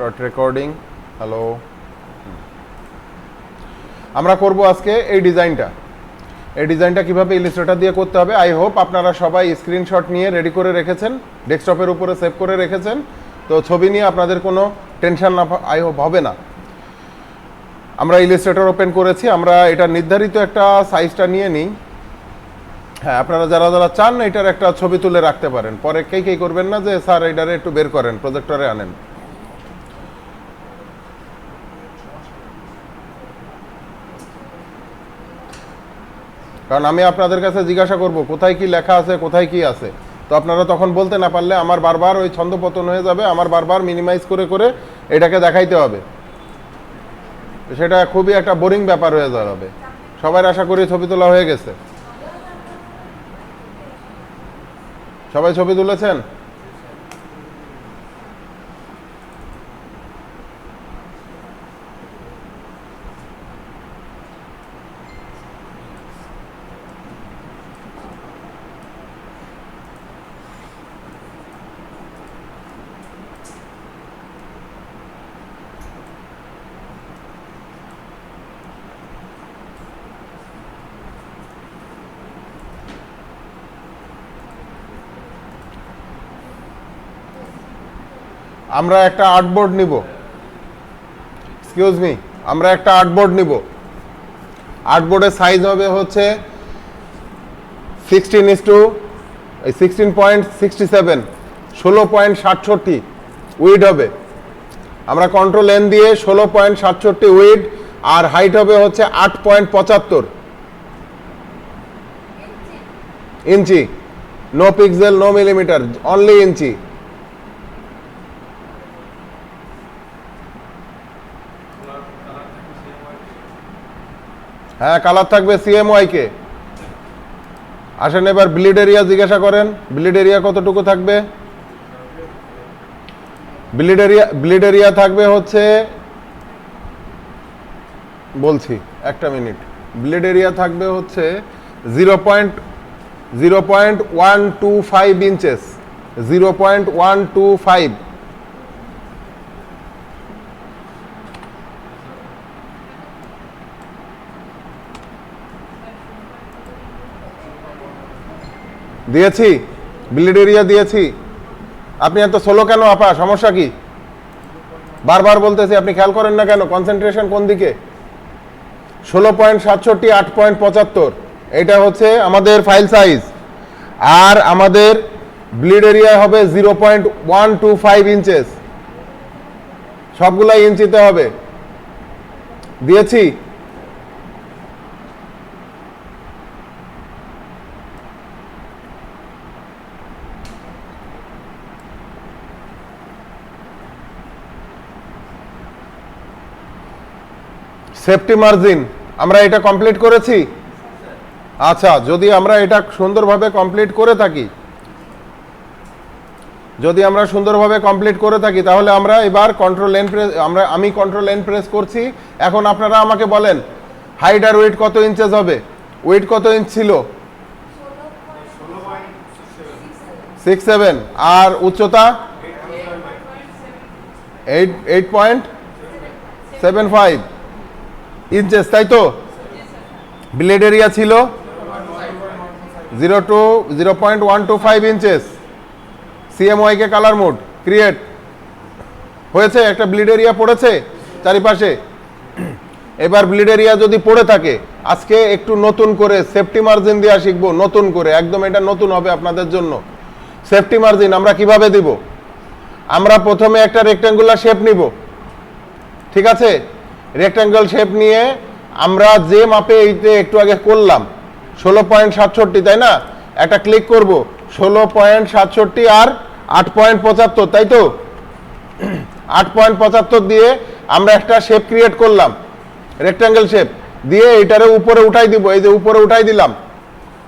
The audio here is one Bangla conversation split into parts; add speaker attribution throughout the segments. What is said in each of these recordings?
Speaker 1: Start recording. হ্যালো, আমরা করব আজকে এই ডিজাইনটা কিভাবে ইলাস্ট্রেটর দিয়ে করতে হবে। আই হোপ আপনারা সবাই স্ক্রিনশট নিয়ে রেডি করে রেখেছেন, ডেস্কটপের উপরে সেভ করে রেখেছেন, তো ছবি নিয়ে আপনাদের কোনো টেনশন না আই হোপ হবে না। আমরা ইলাস্ট্রেটর ওপেন করেছি, আমরা এটা নির্ধারিত একটা সাইজটা নিয়ে নিই। হ্যাঁ, আপনারা যারা যারা চান এটার একটা ছবি তুলে রাখতে পারেন, পরে কে করবেন না যে স্যার এটারে একটু বের করেন, প্রজেক্টরে আনেন। কারণ আমি আপনাদের কাছে জিজ্ঞাসা করব কোথায় কি লেখা আছে, কোথায় কি আছে, তো আপনারা তখন বলতে না পারলে আমার বারবার ওই ছন্দপতন হয়ে যাবে, আমার বারবার মিনিমাইজ করে করে এটাকে দেখাইতে হবে, সেটা খুবই একটা বোরিং ব্যাপার হয়ে যাবে। সবাই আশা করি ছবি তোলা হয়ে গেছে, সবাই ছবি তুলেছেন? আমরা একটা আর্টবোর্ড নিব, এক্সকিউজ মি, আমরা একটা আর্টবোর্ড নিব। আর্টবোর্ডের সাইজ হবে হচ্ছে 16:16.67, 16.67 উইড হবে। আমরা কন্ট্রোল এন দিয়ে 16.67 উইড, আর হাইট হবে হচ্ছে 8.75 inch. No pixel, no millimetre, only inch. হ্যাঁ, কালার থাকবে সিএমওয়াই কে। আসেন এবার ব্লিড এরিয়া জিজ্ঞাসা করেন, ব্লিড এরিয়া কতটুকু থাকবে? ব্লিড এরিয়া থাকবে হচ্ছে, বলছি একটা মিনিট, ব্লিড এরিয়া থাকবে হচ্ছে 0.125 ইঞ্চেস, 0.125। দিয়েছি, ব্লিড এরিয়া দিয়েছি। আপনি এত স্লো কেন আপা, সমস্যা কি? বারবার বলতেছি, আপনি খেয়াল করেন না কেন? কনসেন্ট্রেশন কোন দিকে? 16.67, 8.75, এটা হচ্ছে আমাদের ফাইল সাইজ। আর আমাদের ব্লিড এরিয়া হবে 0.125 ইঞ্চেস, সবগুলা ইঞ্চিতে হবে। দিয়েছি। সেফটি মার্জিন আমরা এটা কমপ্লিট করেছি। আচ্ছা, যদি আমরা এটা সুন্দরভাবে কমপ্লিট করে থাকি, তাহলে আমরা এবার কন্ট্রোল এন প্রেস, আমি কন্ট্রোল এন প্রেস করছি। এখন আপনারা আমাকে বলেন হাইট আর ওয়েট কত ইঞ্চেস হবে? ওয়েট কত ইঞ্চ ছিল? 6.7। আর উচ্চতা 8.75 ইঞ্চেস, তাই তো? ব্লেড এরিয়া ছিল 0.125 ইঞ্চেস। সিএমওয়াই কে কালার মোড ক্রিয়েট হয়েছে, একটা ব্লিড এরিয়া পড়েছে চারিপাশে। এবার ব্লিড এরিয়া যদি পড়ে থাকে, আজকে একটু নতুন করে সেফটি মার্জিন দেওয়া শিখবো, নতুন করে একদম, এটা নতুন হবে আপনাদের জন্য। সেফটি মার্জিন আমরা কিভাবে দিব? আমরা প্রথমে একটা রেক্ট্যাঙ্গুলার শেপ নিব, ঠিক আছে? রেক্ট্যাঙ্গল শেপ নিয়ে আমরা যে মাপে এইতে একটু আগে করলাম 16.67, তাই না? একটা ক্লিক করব, 16.67 আর 8.75, তাই তো? 8.75 দিয়ে আমরা একটা শেপ ক্রিয়েট করলাম, রেক্ট্যাঙ্গল শেপ দিয়ে এটারে উপরে উঠাই দিব। এই যে উপরে উঠাই দিলাম,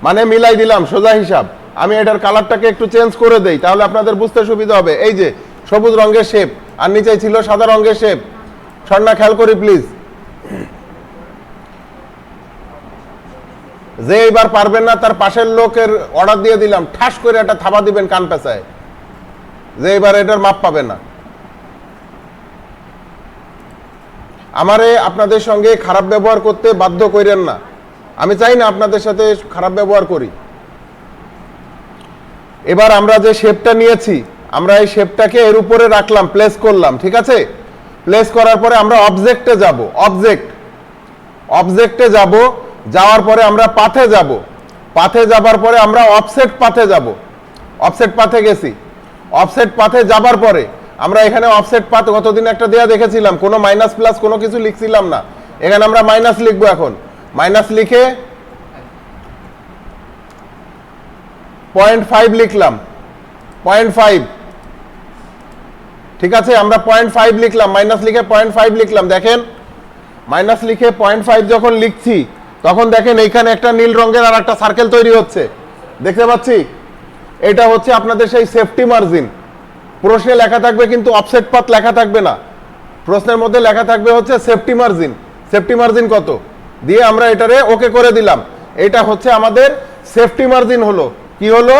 Speaker 1: মানে মিলাই দিলাম, সোজা হিসাব। আমি এটার কালারটাকে একটু চেঞ্জ করে দেই, তাহলে আপনাদের বুঝতে সুবিধা হবে। এই যে সবুজ রঙের শেপ, আর নিচে ছিল সাদা রঙের শেপ। স্বর্ণা খেয়াল করি প্লিজ। যে এবার পারবেন না তার পাশের লোকের অর্ডার দিয়ে দিলাম, ঠাস করে একটা থাবা দিবেন কান পেঁচায়, যে এবার এটার মাপ পাবে না। আমারে আপনাদের সঙ্গে খারাপ ব্যবহার করতে বাধ্য করেন না, আমি চাই না আপনাদের সাথে খারাপ ব্যবহার করি। এবার আমরা যে শেপটা নিয়েছি, আমরা এই শেপটাকে এর উপরে রাখলাম, প্লেস করলাম, ঠিক আছে? প্লেস করার পরে আমরা অবজেক্টে যাব, অবজেক্টে যাব, যাওয়ার পরে আমরা পাথে যাব, পাথে যাবার পরে আমরা অফসেট পাথে যাব, অফসেট পাথে গেছি। অফসেট পাথে যাবার পরে আমরা এখানে অফসেট পাথ গতদিন একটা দেয়া দেখেছিলাম, কোনো মাইনাস প্লাস কোনো কিছু লিখছিলাম না, এখানে আমরা মাইনাস লিখবো। এখন মাইনাস লিখে 0.5 লিখলাম, 0.5, ঠিক আছে? আমরা 0.5 লিখলাম, মাইনাস লিখে 0.5 লিখলাম। দেখেন মাইনাস লিখে 0.5 যখন লিখছি তখন দেখেন এইখানে একটা নীল রঙের আর একটা সার্কেল তৈরি হচ্ছে, দেখতে পাচ্ছি? এটা হচ্ছে আপনাদের সেই সেফটি মার্জিন। প্রশ্নে লেখা থাকবে কিন্তু অফসেট পাথ লেখা থাকবে না, প্রশ্নের মধ্যে লেখা থাকবে হচ্ছে সেফটি মার্জিন। সেফটি মার্জিন কত দিয়ে আমরা এটারে ওকে করে দিলাম। এটা হচ্ছে আমাদের সেফটি মার্জিন হলো। কি হলো?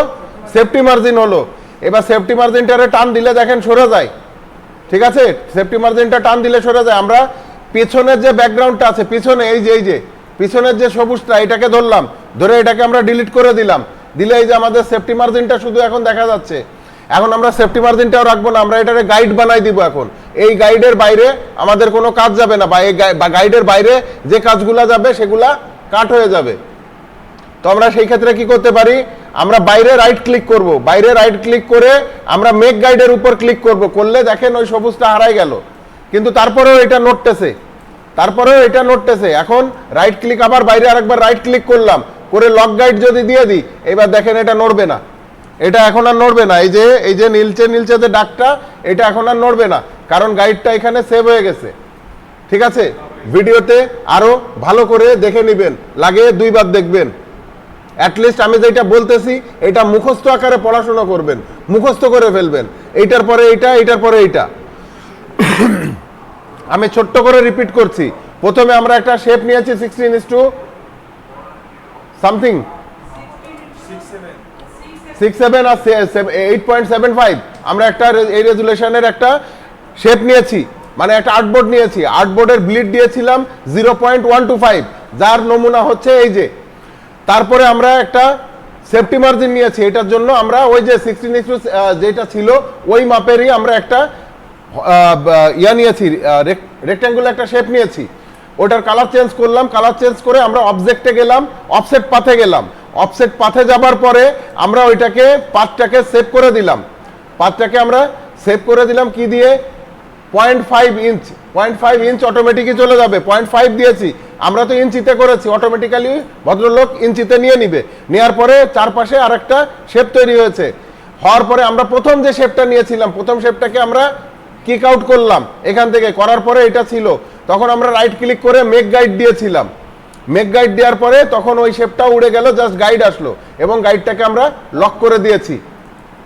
Speaker 1: সেফটি মার্জিন হলো। এবার সেফটি মার্জিনটারে টান দিলে দেখেন সরে যায়, ঠিক আছে? সেফটি মার্জিনটা টান দিলে সরে যায়। আমরা পিছনের যে ব্যাকগ্রাউন্ডটা আছে, পিছনে এই যে পিছনের যে সবুজটা, এটাকে ধরলাম, ধরে এটাকে আমরা ডিলিট করে দিলাম, দিলে এই যে আমাদের সেফটি মার্জিনটা শুধু এখন দেখা যাচ্ছে। এখন আমরা সেফটি মার্জিনটাও রাখবো না, আমরা এটারে গাইড বানাই দিব। এখন এই গাইডের বাইরে আমাদের কোনো কাজ যাবে না, বা এই গাইডের বাইরে যে কাজগুলা যাবে সেগুলা কাট হয়ে যাবে। তো আমরা সেই ক্ষেত্রে কি করতে পারি? আমরা বাইরে রাইট ক্লিক করব, বাইরে রাইট ক্লিক করে আমরা মেক গাইডের উপর ক্লিক করব, করলে দেখেন ওই সবুজটা হারাই গেল, কিন্তু তারপরেও এটা নড়তেছে। এখন রাইট ক্লিক, আবার বাইরে আরেকবার রাইট ক্লিক করলাম, করে লক গাইড যদি দিয়ে দিই, এবার দেখেন এটা নড়বে না, এটা এখন আর নড়বে না। এই যে নীলচে যে দাগটা, এটা এখন আর নড়বে না, কারণ গাইডটা এখানে সেভ হয়ে গেছে, ঠিক আছে? ভিডিওতে আরো ভালো করে দেখে নেবেন, লাগে 2 বার দেখবেন। অ্যাটলিস্ট আমি যেটা বলতেছি এটা মুখস্থ আকারে পড়াশোনা করবেন, মুখস্থ করে ফেলবেন, এইটার পরে এইটা, এইটার পরে এইটা। আমি ছোট্ট করে রিপিট করছি। প্রথমে আমরা একটা শেপ নিয়েছি 16:, সামথিং 67 আর 8.75, আমরা একটা এই রেজুলেশনের একটা শেপ নিয়েছি, মানে একটা আর্টবোর্ড নিয়েছি। আর্টবোর্ডের ব্লিড দিয়েছিলাম 0.125, যার নমুনা হচ্ছে এই যে। তারপরে আমরা একটা সেফটি মার্জিন নিয়েছি, এটার জন্য আমরা ওই যে 16:, যেটা ছিল ওই মাপেরই আমরা একটা নিয়েছি, রেক্ট্যাঙ্গুলার একটা শেপ নিয়েছি। ওটার কালার চেঞ্জ করলাম, কালার চেঞ্জ করে আমরা অবজেক্টে গেলাম, অফসেট পাথে গেলাম। অফসেট পাথে যাবার পরে আমরা ওইটাকে পাথটাকে সেভ করে দিলাম, পাথটাকে আমরা সেভ করে দিলাম কি দিয়ে? 0.5 ইঞ্চ। 0.5 ইঞ্চ অটোমেটিকই চলে যাবে, 0.5 দিয়েছি, আমরা তো ইঞ্চিতে করেছি, অটোমেটিক্যালি ভদ্রলোক ইঞ্চিতে নিয়ে নিবে। নেওয়ার পরে চারপাশে আরেকটা শেপ তৈরি হয়েছে। হওয়ার পরে আমরা প্রথম যে শেপটা নিয়েছিলাম, প্রথম শেপটাকে আমরা কিক আউট করলাম এখান থেকে, করার পরে এটা ছিল, তখন আমরা রাইট ক্লিক করে মেক গাইড দিয়েছিলাম। মেক গাইড দেওয়ার পরে তখন ওই শেপটা উড়ে গেল, জাস্ট গাইড আসলো এবং গাইডটাকে আমরা লক করে দিয়েছি,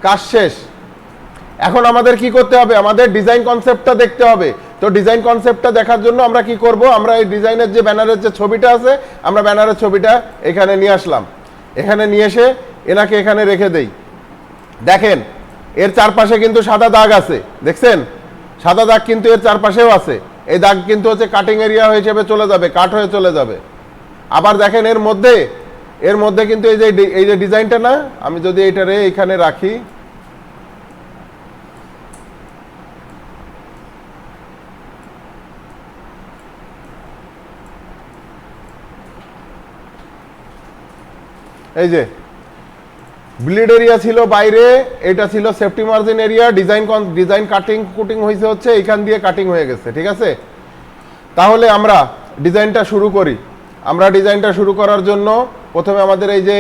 Speaker 1: কাজ শেষ। এখন আমাদের কি করতে হবে? আমাদের ডিজাইন কনসেপ্টটা দেখতে হবে। তো ডিজাইন কনসেপ্টটা দেখার জন্য আমরা কি করব? আমরা এই ডিজাইনের যে ব্যানারের যে ছবিটা আছে, আমরা ব্যানারের ছবিটা এখানে নিয়ে আসলাম, এখানে নিয়ে এসে এনাকে এখানে রেখে দেই। দেখেন এর চারপাশে কিন্তু সাদা দাগ আছে, দেখছেন? সাদা দাগ কিন্তু এর চারপাশেও আছে। এই দাগ কিন্তু হচ্ছে কাটিং এরিয়া হিসেবে চলে যাবে, কাট হয়ে চলে যাবে। আবার দেখেন এর মধ্যে কিন্তু এই যে ডিজাইনটা না, আমি যদি এইটারে এখানে রাখি, এই যে ব্লিড এরিয়া ছিল বাইরে, এটা ছিল safety margin area. Design cutting হয়েছে হচ্ছে এইখান দিয়ে কাটিং হয়ে গেছে, ঠিক আছে? তাহলে আমরা ডিজাইনটা শুরু করি। আমরা ডিজাইনটা শুরু করার জন্য প্রথমে আমাদের এই যে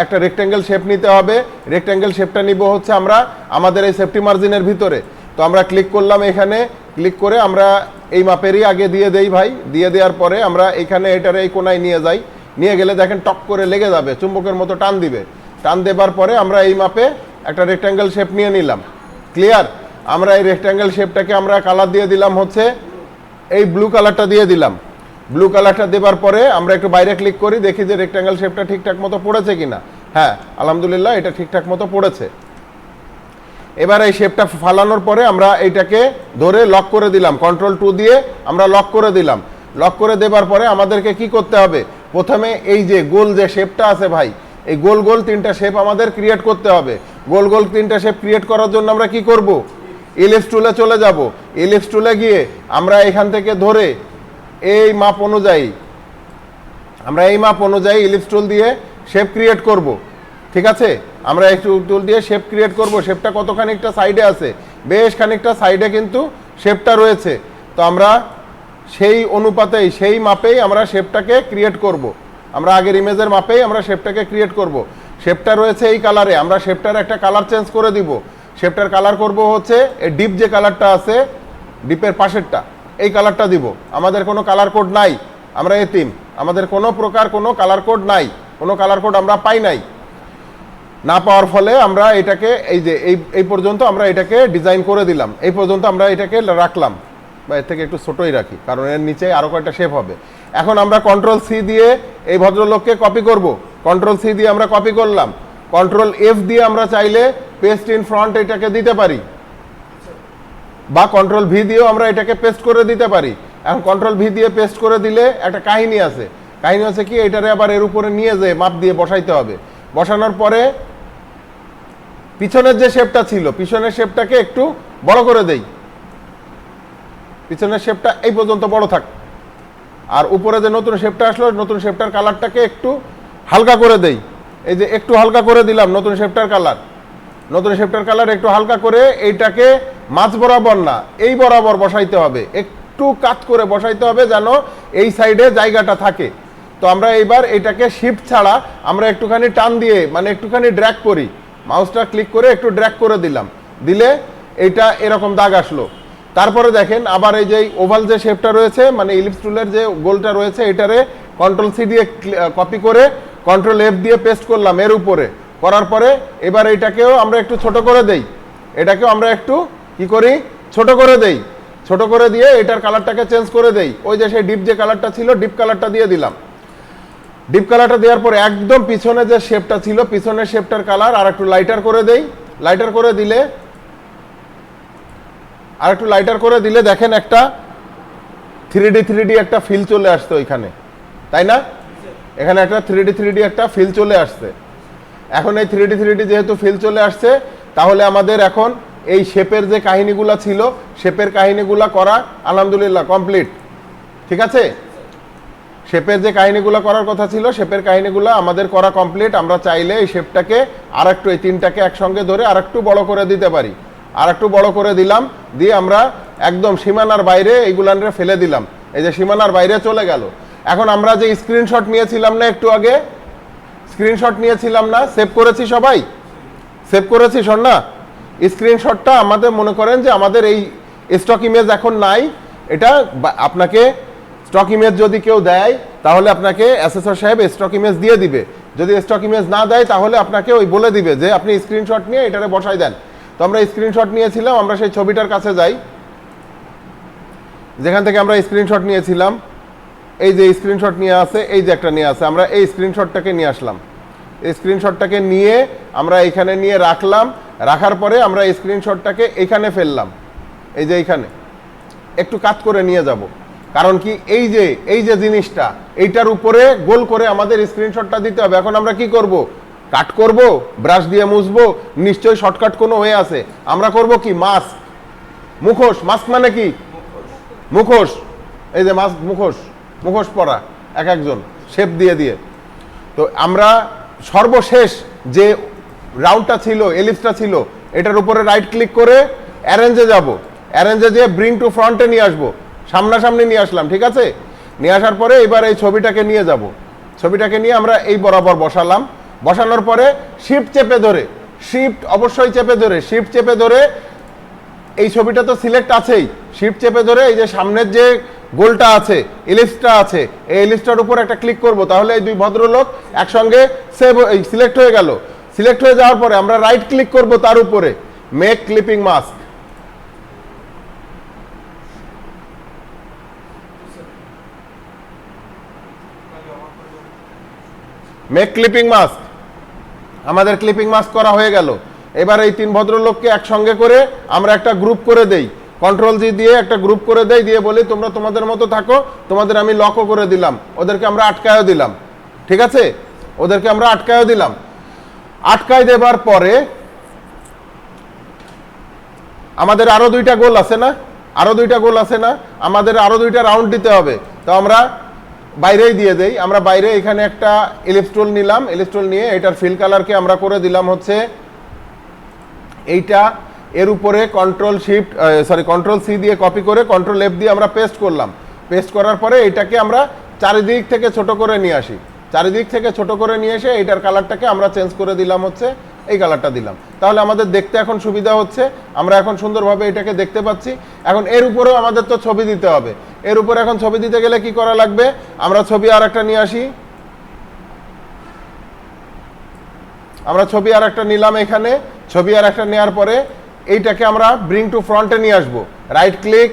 Speaker 1: একটা রেক্ট্যাঙ্গেল শেপ নিতে হবে। রেক্ট্যাঙ্গেল শেপটা নিব হচ্ছে আমরা আমাদের এই সেফটি মার্জিনের ভিতরে। তো আমরা ক্লিক করলাম, এখানে ক্লিক করে আমরা এই মাপেরই আগে দিয়ে দেই ভাই। দিয়ে দেওয়ার পরে আমরা এখানে এটার এই কোনায় নিয়ে যাই, নিয়ে গেলে দেখেন টক করে লেগে যাবে, চুম্বকের মতো টান দিবে। টান দেবার পরে আমরা এই মাপে একটা রেক্ট্যাঙ্গেল শেপ নিয়ে নিলাম। ক্লিয়ার? আমরা এই রেক্ট্যাঙ্গেল শেপটাকে আমরা কালার দিয়ে দিলাম হচ্ছে এই ব্লু কালারটা দিয়ে দিলাম। ব্লু কালারটা দেবার পরে আমরা একটু বাইরে ক্লিক করি, দেখি যে রেক্ট্যাঙ্গেল শেপটা ঠিকঠাক মতো পড়েছে কিনা। হ্যাঁ, আলহামদুলিল্লাহ এটা ঠিকঠাক মতো পড়েছে। এবার এই শেপটা ফালানোর পরে আমরা এইটাকে ধরে লক করে দিলাম, কন্ট্রোল 2 দিয়ে আমরা লক করে দিলাম। লক করে দেবার পরে আমাদেরকে কি করতে হবে, প্রথমে এই যে গোল যে শেপটা আছে ভাই, এই গোল গোল 3টা শেপ আমাদের ক্রিয়েট করতে হবে। গোল গোল 3টা শেপ ক্রিয়েট করার জন্য আমরা কি করব, ইলিপস টুলে চলে যাব। ইলিপস টুলে গিয়ে আমরা এখান থেকে ধরে এই মাপ অনুযায়ী ইলিপস টুল দিয়ে শেপ ক্রিয়েট করব। ঠিক আছে, আমরা একটু টুল দিয়ে শেপ ক্রিয়েট করব। শেপটা কতখানিকটা সাইডে আছে, বেশ খানিকটা সাইডে কিন্তু শেপটা রয়েছে। তো আমরা সেই অনুপাতেই সেই মাপেই আমরা শেপটাকে ক্রিয়েট করব। আমরা আগের ইমেজের মাপেই আমরা শেপটাকে ক্রিয়েট করব। শেপটা রয়েছে এই কালারে, আমরা শেপটার একটা কালার চেঞ্জ করে দিব। শেপটার কালার করব হচ্ছে এই ডিপ যে কালারটা আছে, ডিপের পাশেরটা, এই কালারটা দিব। আমাদের কোনো কালার কোড নাই, আমরা এতিম, আমাদের কোনো প্রকার কোনো কালার কোড নাই, কোনো কালার কোড আমরা পাই নাই। না পাওয়ার ফলে আমরা এটাকে এই যে এই পর্যন্ত আমরা এটাকে ডিজাইন করে দিলাম, এই পর্যন্ত আমরা এটাকে রাখলাম, বা এর থেকে একটু ছোটোই রাখি কারণ এর নিচে আরও কয়েকটা শেপ হবে। এখন আমরা কন্ট্রোল সি দিয়ে এই ভদ্রলোককে কপি করব। কন্ট্রোল সি দিয়ে আমরা কপি করলাম। কন্ট্রোল এফ দিয়ে আমরা চাইলে পেস্ট ইন ফ্রন্ট এটাকে দিতে পারি, বা কন্ট্রোল ভি দিয়েও আমরা এটাকে পেস্ট করে দিতে পারি। এখন কন্ট্রোল ভি দিয়ে পেস্ট করে দিলে একটা কাহিনী আছে। কাহিনী হচ্ছে কি, এটারে আবার এর উপরে নিয়ে যেয়ে মাপ দিয়ে বসাইতে হবে। বসানোর পরে পিছনের যে শেপটা ছিল, পিছনের শেপটাকে একটু বড় করে দেই। পিছনের শেপটা এই পর্যন্ত বড় থাক, আর উপরে যে নতুন শেপটা আসলো, নতুন শেপটার কালারটাকে একটু হালকা করে দেই। এই যে একটু হালকা করে দিলাম নতুন শেপটার কালার। নতুন শেপটার কালার একটু হালকা করে এইটাকে মাঝ বরাবর না, এই বরাবর বসাইতে হবে, একটু কাট করে বসাইতে হবে যেন এই সাইডে জায়গাটা থাকে। তো আমরা এইবার এটাকে শিফট ছাড়া আমরা একটুখানি টান দিয়ে, মানে একটুখানি ড্র্যাগ করি, মাউসটা ক্লিক করে একটু ড্র্যাগ করে দিলাম, দিলে এইটা এরকম দাগ আসলো। তারপরে দেখেন আবার এই যে ওভাল যে শেপটা রয়েছে, মানে ইলিপস টুলের যে গোলটা রয়েছে, এটারে কন্ট্রোল সি দিয়ে কপি করে কন্ট্রোল এফ দিয়ে পেস্ট করলাম এর উপরে। করার পরে এবার এটাকেও আমরা একটু ছোট করে দেই, এটাকেও আমরা একটু কি করি, ছোট করে দেই। ছোট করে দিয়ে এটার কালারটাকে চেঞ্জ করে দেই। ওই যে সেই ডিপ যে কালারটা ছিল, ডিপ কালারটা দিয়ে দিলাম। ডিপ কালারটা দেওয়ার পরে একদম পিছনে যে শেপটা ছিল, পিছনের শেপটার কালার আর একটু লাইটার করে দেই। লাইটার করে দিলে দেখেন একটা 3D একটা ফিল চলে আসছে ওইখানে, তাই না? এখানে একটা 3D একটা ফিল চলে আসছে। এখন এই 3D যেহেতু ফিল চলে আসছে, তাহলে আমাদের এখন এই শেপের যে কাহিনীগুলো ছিল, শেপের কাহিনীগুলো করা আলহামদুলিল্লাহ কমপ্লিট। ঠিক আছে, শেপের যে কাহিনীগুলো করার কথা ছিল, শেপের কাহিনীগুলো আমাদের করা কমপ্লিট। আমরা চাইলে এই শেপটাকে আর একটু, এই 3টাকে একসঙ্গে ধরে আর একটু বড় করে দিতে পারি। আর একটু বড় করে দিলাম, দিয়ে আমরা একদম সীমানার বাইরে এইগুলানরে ফেলে দিলাম। এই যে সীমানার বাইরে চলে গেল। এখন আমরা যে স্ক্রিনশট নিয়েছিলাম না একটু আগে, স্ক্রিনশট নিয়েছিলাম না, সেভ করেছি সবাই, সেভ করেছি শোন না। স্ক্রিনশটটা আমাদের মনে করেন যে আমাদের এই স্টক ইমেজ এখন নাই, এটা আপনাকে স্টক ইমেজ যদি কেউ দেয় তাহলে আপনাকে অ্যাসেসর সাহেব স্টক ইমেজ দিয়ে দিবে। যদি স্টক ইমেজ না দেয় তাহলে আপনাকে ওই বলে দিবে যে আপনি স্ক্রিনশট নিয়ে এটারে বসাই দেন। তো আমরা স্ক্রিনশট নিয়েছিলাম, আমরা সেই ছবিটার কাছে যাই যেখান থেকে আমরা স্ক্রিনশট নিয়েছিলাম। এই যে স্ক্রিনশট নিয়ে আছে, এই যে একটা নিয়ে আছে, আমরা এই স্ক্রিনশটটাকে নিয়ে আসলাম। এই স্ক্রিনশটটাকে নিয়ে আমরা এখানে নিয়ে রাখলাম। রাখার পরে আমরা এই স্ক্রিনশটটাকে এখানে ফেললাম, এই যে এইখানে একটু কাট করে নিয়ে যাব। কারণ কি, এই যে জিনিসটা, এইটার উপরে গোল করে আমাদের স্ক্রিনশটটা দিতে হবে। এখন আমরা কি করব, কাট করব, ব্রাশ দিয়ে মুছবো, নিশ্চয়ই শর্টকাট কোনো হয়ে আছে। আমরা করব কি, মাস্ক, মুখোশ। মাস্ক মানে কি, মুখোশ। এই যে মাস্ক, মুখোশ পরা এক একজন শেপ দিয়ে দিয়ে। তো আমরা সর্বশেষ যে রাউন্ডটা ছিল, এলিপসটা ছিল, এটার উপরে রাইট ক্লিক করে অ্যারেঞ্জে যাব। অ্যারেঞ্জে যেয়ে ব্রিং টু ফ্রন্টে নিয়ে আসবো, সামনাসামনি নিয়ে আসলাম। ঠিক আছে, নিয়ে আসার পরে এবার এই ছবিটাকে নিয়ে যাব। ছবিটাকে নিয়ে আমরা এই বরাবর বসালাম। বসানোর পরে শিফট চেপে ধরে, শিফট অবশ্যই চেপে ধরে, শিফট চেপে ধরে এই ছবিটা তো সিলেক্ট আছেই, শিফট চেপে ধরে এই যে সামনের যে গোলটা আছে, এলিপসটা আছে, এই এলিপসটার উপর একটা ক্লিক করব। তাহলে এই দুই ভদ্রলোক একসঙ্গে সেভ সিলেক্ট হয়ে গেল। সিলেক্ট হয়ে যাওয়ার পরে আমরা রাইট ক্লিক করব তার উপরে, make clipping mask. Make clipping mask, আমাদের ক্লিপিং মাস্ক করা হয়ে গেল। এবার এই 3 ভদ্রলোককে একসঙ্গে করে আমরা একটা গ্রুপ করে দেই, কন্ট্রোল জি দিয়ে একটা গ্রুপ করে দেই, দিয়ে বলি তোমরা তোমাদের মতো থাকো, তোমাদের আমি লকও করে দিলাম, ওদেরকে আমরা আটকায়ও দিলাম। ঠিক আছে, ওদেরকে আমরা আটকায়ও দিলাম। আটকায় দেবার পরে আমাদের আরো 2টা গোল আছে না, আরো 2টা গোল আছে না, আমাদের আরো 2টা রাউন্ড দিতে হবে। তো আমরা বাইরেই দিয়ে দেই, আমরা বাইরে এখানে একটা ইলিপস টুল নিলাম, ইলিপস টুল নিয়ে এটার ফিল কালারকে আমরা করে দিলাম হচ্ছে এইটা, এর উপরে কন্ট্রোল সি দিয়ে কপি করে কন্ট্রোল এফ দিয়ে আমরা পেস্ট করলাম। পেস্ট করার পরে এটাকে আমরা চারিদিক থেকে ছোট করে নিয়ে আসি, চারিদিক থেকে ছোট করে নিয়ে এসে এইটার কালারটাকে আমরা চেঞ্জ করে দিলাম হচ্ছে এই কালারটা দিলাম। তাহলে আমাদের দেখতে এখন সুবিধা হচ্ছে, আমরা এখন সুন্দরভাবে এটাকে দেখতে পাচ্ছি। এখন এর উপরেও আমাদের তো ছবি দিতে হবে, এর উপরে এখন ছবি দিতে গেলে কি করা লাগবে, আমরা ছবি আর একটা নিয়ে আসি, আমরা ছবি আর একটা নিলাম, এখানে ছবি আর একটা নেওয়ার পরে এইটাকে আমরা ব্রিং টু ফ্রন্টে নিয়ে আসবো, right click,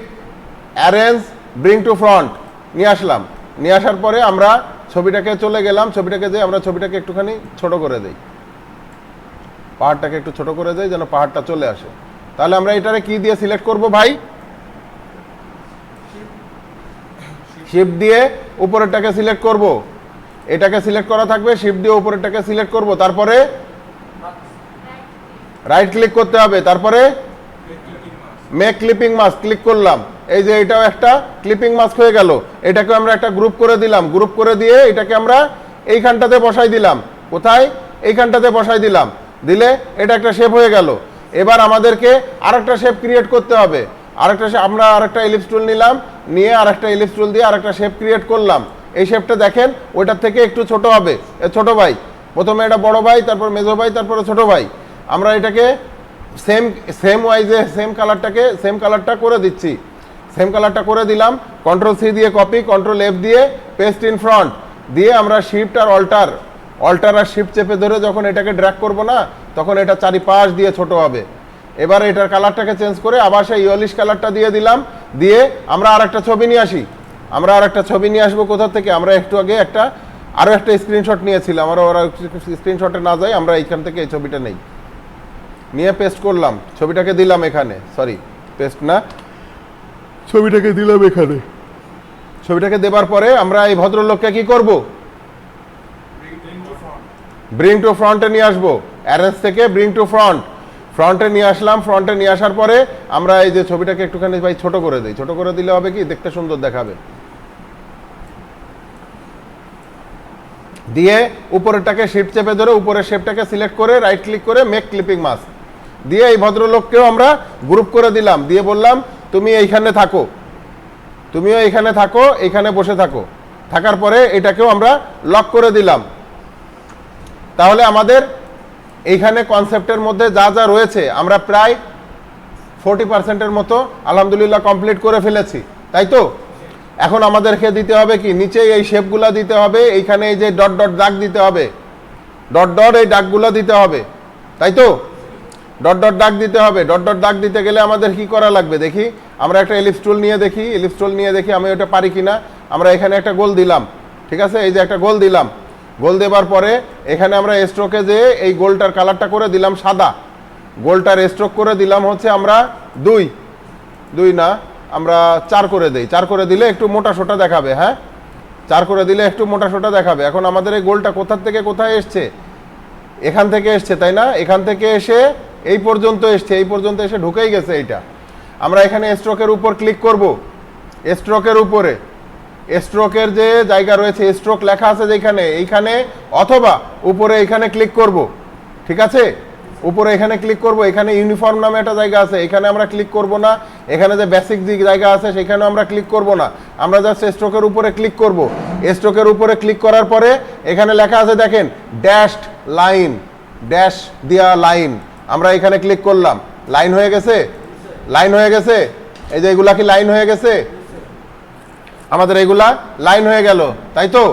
Speaker 1: arrange, bring to front নিয়ে আসলাম। নিয়ে আসার পরে আমরা ছবিটাকে চলে গেলাম, ছবিটাকে যে আমরা ছবিটাকে একটুখানি ছোট করে দেই, পাহাড়টাকে একটু ছোট করে দেই যেন পাহাড়টা চলে আসে। তাহলে আমরা এটারে কি দিয়ে সিলেক্ট করব ভাই, শিফট দিয়ে উপরেরটাকে সিলেক্ট করব, এটাকে সিলেক্ট করা থাকবে, শিফট দিয়ে উপরেরটাকে সিলেক্ট করব, তারপরে রাইট ক্লিক করতে হবে, তারপরে মেক ক্লিপিং মাস্ক ক্লিক করলাম। এই যে এটাও একটা ক্লিপিং মাস্ক হয়ে গেল, এটাকে আমরা একটা গ্রুপ করে দিলাম, গ্রুপ করে দিয়ে এটাকে আমরা এইখানটাতে বসাই দিলাম, কোথায়, এইখানটাতে বসাই দিলাম, দিলে এটা একটা শেপ হয়ে গেল। এবার আমাদেরকে আরেকটা শেপ ক্রিয়েট করতে হবে, আমরা আরেকটা ইলিপস টুল নিলাম, নিয়ে আরেকটা ইলিপস টুল দিয়ে আরেকটা শেপ ক্রিয়েট করলাম। এই শেপটা দেখেন ওইটার থেকে একটু ছোট হবে, ছোট ভাই, প্রথমে এটা বড় ভাই, তারপর মেজো ভাই, তারপরে ছোট ভাই। আমরা এটাকে সেম ওয়াইজে সেম কালারটা করে দিচ্ছি, সেম কালারটা করে দিলাম। কন্ট্রোল সি দিয়ে কপি, কন্ট্রোল এফ দিয়ে পেস্ট ইন ফ্রন্ট দিয়ে আমরা শিফট আর অল্টার আর শিফট চেপে ধরে যখন এটাকে ড্র্যাগ করব না, তখন এটা চারিপাশ দিয়ে ছোট হবে। এবার এটার কালারটাকে চেঞ্জ করে আবার সেই ইয়েলিশ কালারটা দিয়ে দিলাম, দিয়ে আমরা আরেকটা ছবি নিয়ে আসি, আমরা আরেকটা ছবি নিয়ে আসবো কোথা থেকে, আমরা একটু আগে আরো একটা স্ক্রিনশট নিয়েছিলাম, আমরা ওরা স্ক্রিনশটে না যাই, আমরা এইখান থেকে এই ছবিটা নেই, নিয়ে পেস্ট করলাম, ছবিটাকে দিলাম এখানে, সরি পেস্ট না, ছবিটাকে দিলাম এখানে। ছবিটাকে দেবার পরে আমরা এই ভদ্রলোককে কি করব, ব্রিং টু ফ্রন্টে নিয়ে আসবো, অ্যারেঞ্জ থেকে ব্রিং টু ফ্রন্টে নিয়ে আসলাম। ফ্রন্টে নিয়ে আসার পরে আমরা এই যে ছবিটাকে একটুখানি ভাই ছোট করে দিই, ছোট করে দিলে হবে কি দেখতে সুন্দর দেখাবে। দিয়ে উপরেরটাকে শিফট চেপে ধরে উপরের শেপটাকে সিলেক্ট করে রাইট ক্লিক করে মেক ক্লিপিং মাস্ক দিয়ে এই ভদ্রলোককেও আমরা গ্রুপ করে দিলাম, দিয়ে বললাম তুমি এইখানে থাকো, তুমিও এইখানে থাকো, এইখানে বসে থাকো। থাকার পরে এটাকেও আমরা লক করে দিলাম। তাহলে আমাদের এইখানে কনসেপ্টের মধ্যে যা যা রয়েছে আমরা প্রায় 40%-এর মতো আলহামদুলিল্লাহ কমপ্লিট করে ফেলেছি, তাই তো? এখন আমাদেরকে দিতে হবে কি, নিচে এই শেপগুলা দিতে হবে, এইখানে এই যে ডট ডট দাগ দিতে হবে, ডট ডট এই দাগগুলো দিতে হবে, তাই তো? ডট ডট দাগ দিতে হবে। ডট ডট দাগ দিতে গেলে আমাদের কি করা লাগবে দেখি, আমরা একটা ইলিপস টুল নিয়ে দেখি, ইলিপস টুল নিয়ে দেখি আমি ওটা পারি কিনা। আমরা এখানে একটা গোল দিলাম, ঠিক আছে, এই যে একটা গোল দিলাম, গোল দেবার পরে এখানে আমরা স্ট্রোকে যে এই গোলটার কালারটা করে দিলাম সাদা, গোলটার স্ট্রোক করে দিলাম হচ্ছে আমরা 2 না আমরা 4 করে দেই। 4 করে দিলে একটু মোটা সোটা দেখাবে, হ্যাঁ 4 করে দিলে একটু মোটা সোটা দেখাবে। এখন আমাদের এই গোলটা কোথা থেকে কোথায় এসছে, এখান থেকে এসছে, তাই না? এখান থেকে এসে এই পর্যন্ত এসছে, এই পর্যন্ত এসে ঢুকেই গেছে এইটা। আমরা এখানে স্ট্রোকের উপর ক্লিক করব, স্ট্রোকের উপরে স্ট্রোকের যে জায়গা রয়েছে স্ট্রোক লেখা আছে যেখানে, এইখানে অথবা উপরে এখানে ক্লিক করব, ঠিক আছে, উপরে এখানে ক্লিক করব। এখানে ইউনিফর্ম নামে একটা জায়গা আছে, এখানে আমরা ক্লিক করব না। এখানে যে বেসিক যে জায়গা আছে সেখানে আমরা ক্লিক করব না, আমরা জাস্ট স্ট্রোকের উপরে ক্লিক করব। স্ট্রোকের উপরে ক্লিক করার পরে এখানে লেখা আছে দেখেন ড্যাশড লাইন, ড্যাশ দিয়া লাইন, আমরা এখানে ক্লিক করলাম, লাইন হয়ে গেছে, লাইন হয়ে গেছে। এই যে এগুলা কি লাইন হয়ে গেছে, আমাদের এগুলা লাইন হয়ে গেল, তাই তো?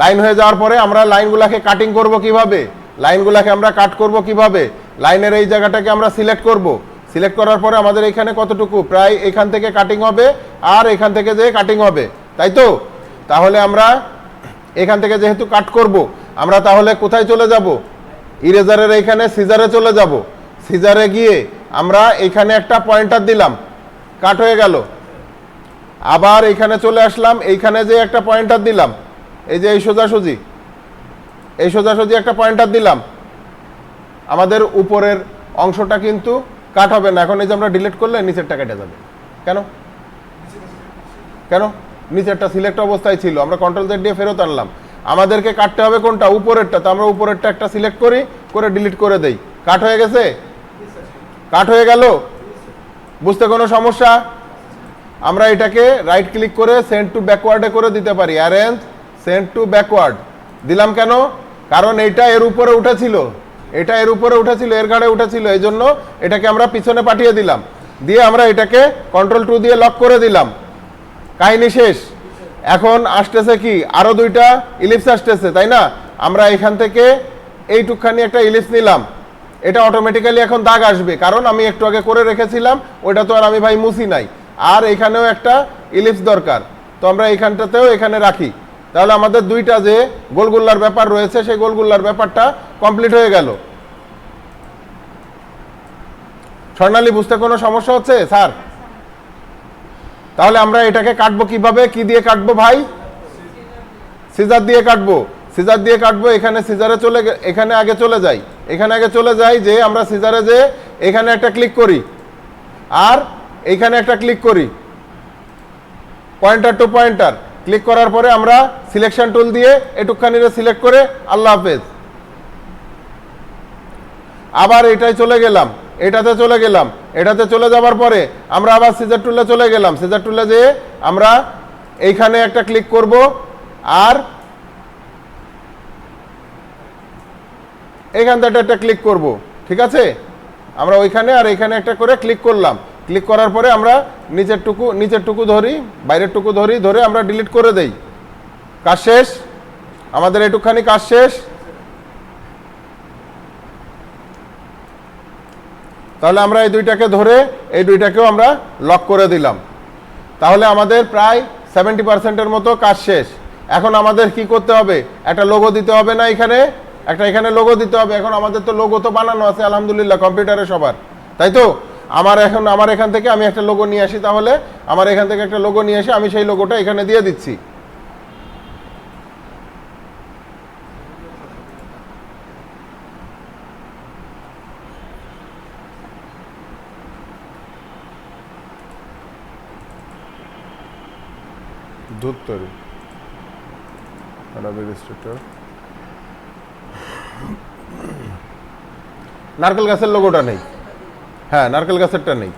Speaker 1: লাইন হয়ে যাওয়ার পরে আমরা লাইনগুলাকে কাটিং করব কিভাবে, লাইনগুলাকে আমরা কাট করব কিভাবে, লাইনের এই জায়গাটাকে আমরা সিলেক্ট করব। সিলেক্ট করার পরে আমাদের এখানে কতটুকু, প্রায় এখান থেকে কাটিং হবে আর এখান থেকে যে কাটিং হবে, তাই তো? তাহলে আমরা এখান থেকে যেহেতু কাট করব, আমরা তাহলে কোথায় চলে যাব, ইরেজারের এইখানে সিজারে চলে যাব। সিজারে গিয়ে আমরা এখানে একটা পয়েন্টার দিলাম, কাট হয়ে গেল। আবার এখানে চলে আসলাম, এইখানে যে একটা পয়েন্টার দিলাম, এই যে এই সোজাসুজি একটা পয়েন্টার দিলাম, আমাদের উপরের অংশটা কিন্তু কাট হবে না। এখন এই যে আমরা ডিলিট করলে নিচেরটা কেটে যাবে। কেন কেন নিচেরটা সিলেক্ট অবস্থায় ছিল, আমরা কন্ট্রোল জেড দিয়ে ফেরত আনলাম। আমাদেরকে কাটতে হবে কোনটা? উপরেরটা। তো আমরা উপরেরটা একটা সিলেক্ট করি, করে ডিলিট করে দেই। কাট হয়ে গেছে, কাট হয়ে গেল। বুঝতে কোনো সমস্যা? আমরা এটাকে রাইট ক্লিক করে সেন্ড টু ব্যাকওয়ার্ডে করে দিতে পারি। অ্যারেঞ্জ সেন্ড টু ব্যাকওয়ার্ড দিলাম কেন? কারণ এইটা এর উপরে উঠেছিল, এটা এর উপরে উঠেছিল, এর ঘাড়ে উঠেছিল, এই জন্য এটাকে আমরা পিছনে পাঠিয়ে দিলাম। দিয়ে আমরা এটাকে কন্ট্রোল 2 দিয়ে লক করে দিলাম। কাহিনী শেষ। এখন আসতেছে কি, আরো দুইটা ইলিপস আসতেছে, তাই না? আমরা এখান থেকে এইটুকখানি একটা ইলিপস নিলাম, এটা অটোমেটিক্যালি এখন দাগ আসবে, কারণ আমি একটু আগে করে রেখেছিলাম, ওইটা তো আর আমি ভাই মুছি নাই। আর এখানেও একটা ইলিপস দরকার, তো আমরা এইখানটাতেও এখানে রাখি। তাহলে আমাদের দুইটা যে গোলগুল্লার ব্যাপার রয়েছে, সেই গোলগুল্লার ব্যাপারটা কমপ্লিট হয়ে গেল। স্বর্ণালী, বুঝতে কোনো সমস্যা হচ্ছে স্যার? তাহলে আমরা এটাকে কাটবো কিভাবে, কি দিয়ে কাটবো ভাই? সিজার দিয়ে কাটবো। সিজার দিয়ে কাটবো। এখানে সিজারে এখানে আগে চলে যাই, এখানে আগে চলে যাই, যে আমরা সিজারে যে এখানে একটা ক্লিক করি আর এইখানে একটা ক্লিক করি, পয়েন্টার টু পয়েন্টার ক্লিক করার পরে আমরা সিলেকশন টুল দিয়ে এটুকখানিরে সিলেক্ট করে আল্লাহ হাফেজ। আবার এটাই চলে গেলাম, এটাতে চলে গেলাম, এটাতে চলে যাবার পরে আমরা আবার সিজার টুলে চলে গেলাম। সিজার টুলে যেয়ে আমরা এইখানে একটা ক্লিক করব আর এইখান থেকে একটা ক্লিক করব। ঠিক আছে, আমরা ওইখানে আর এইখানে একটা করে ক্লিক করলাম। ক্লিক করার পরে আমরা নিচেরটুকু ধরি, বাইরেরটুকু ধরি, ধরে আমরা ডিলিট করে দেই। কাজ শেষ, আমাদের একটুখানি কাজ শেষ। তাহলে আমরা এই দুইটাকে ধরে এই দুইটাকেও আমরা লক করে দিলাম। তাহলে আমাদের প্রায় 70% মতো কাজ শেষ। এখন আমাদের কি করতে হবে? একটা লোগো দিতে হবে না? এখানে লোগো দিতে হবে। এখন আমাদের তো লোগো তো বানানো আছে আলহামদুলিল্লাহ কম্পিউটারে সবার, তাই তো? আমার এখান থেকে আমি একটা লোগো নিয়ে আসি। তাহলে আমার এখান থেকে একটা লোগো নিয়ে এসে আমি সেই লোগোটা এখানে দিয়ে দিচ্ছি। ধুত্তরি নারকেল গাছের লোগোটা নেই। হ্যাঁ, নারকেল গাছেরটা নেই।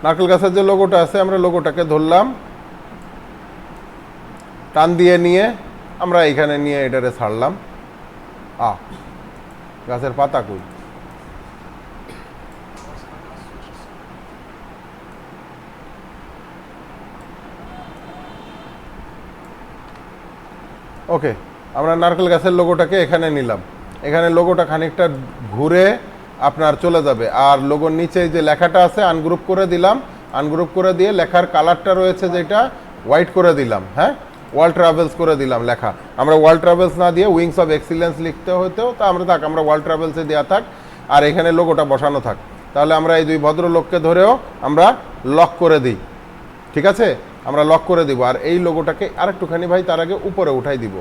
Speaker 1: নারকেল গাছের যে লোগোটা আছে, আমরা লোগোটাকে ধরলাম, টান দিয়ে নিয়ে আমরা এখানে নিয়ে এটারে ছাড়লাম। গাছের পাতা কই? ওকে, আমরা নারকেল গাছের লোগোটাকে এখানে নিলাম। এখানে লোগোটা খানিকটা ঘুরে আপনার চলে যাবে। আর লোগোর নিচে যে লেখাটা আছে আনগ্রুপ করে দিলাম। আনগ্রুপ করে দিয়ে লেখার কালারটা রয়েছে যেটা হোয়াইট করে দিলাম। হ্যাঁ, ওয়ার্ল্ড ট্রাভেলস করে দিলাম লেখা। আমরা ওয়ার্ল্ড ট্রাভেলস না দিয়ে উইংস অফ এক্সিলেন্স লিখতে হতো, তা আমরা ওয়ার্ল্ড ট্রাভেলসে দেওয়া থাক, আর এখানে লোগোটা বসানো থাক। তাহলে আমরা এই দুই ভদ্রলোককে ধরেও আমরা লক করে দিই। ঠিক আছে, আমরা লক করে দিব। আর এই লোগোটাকে আরেকটুখানি ভাই তার আগে উপরে উঠাই দিব।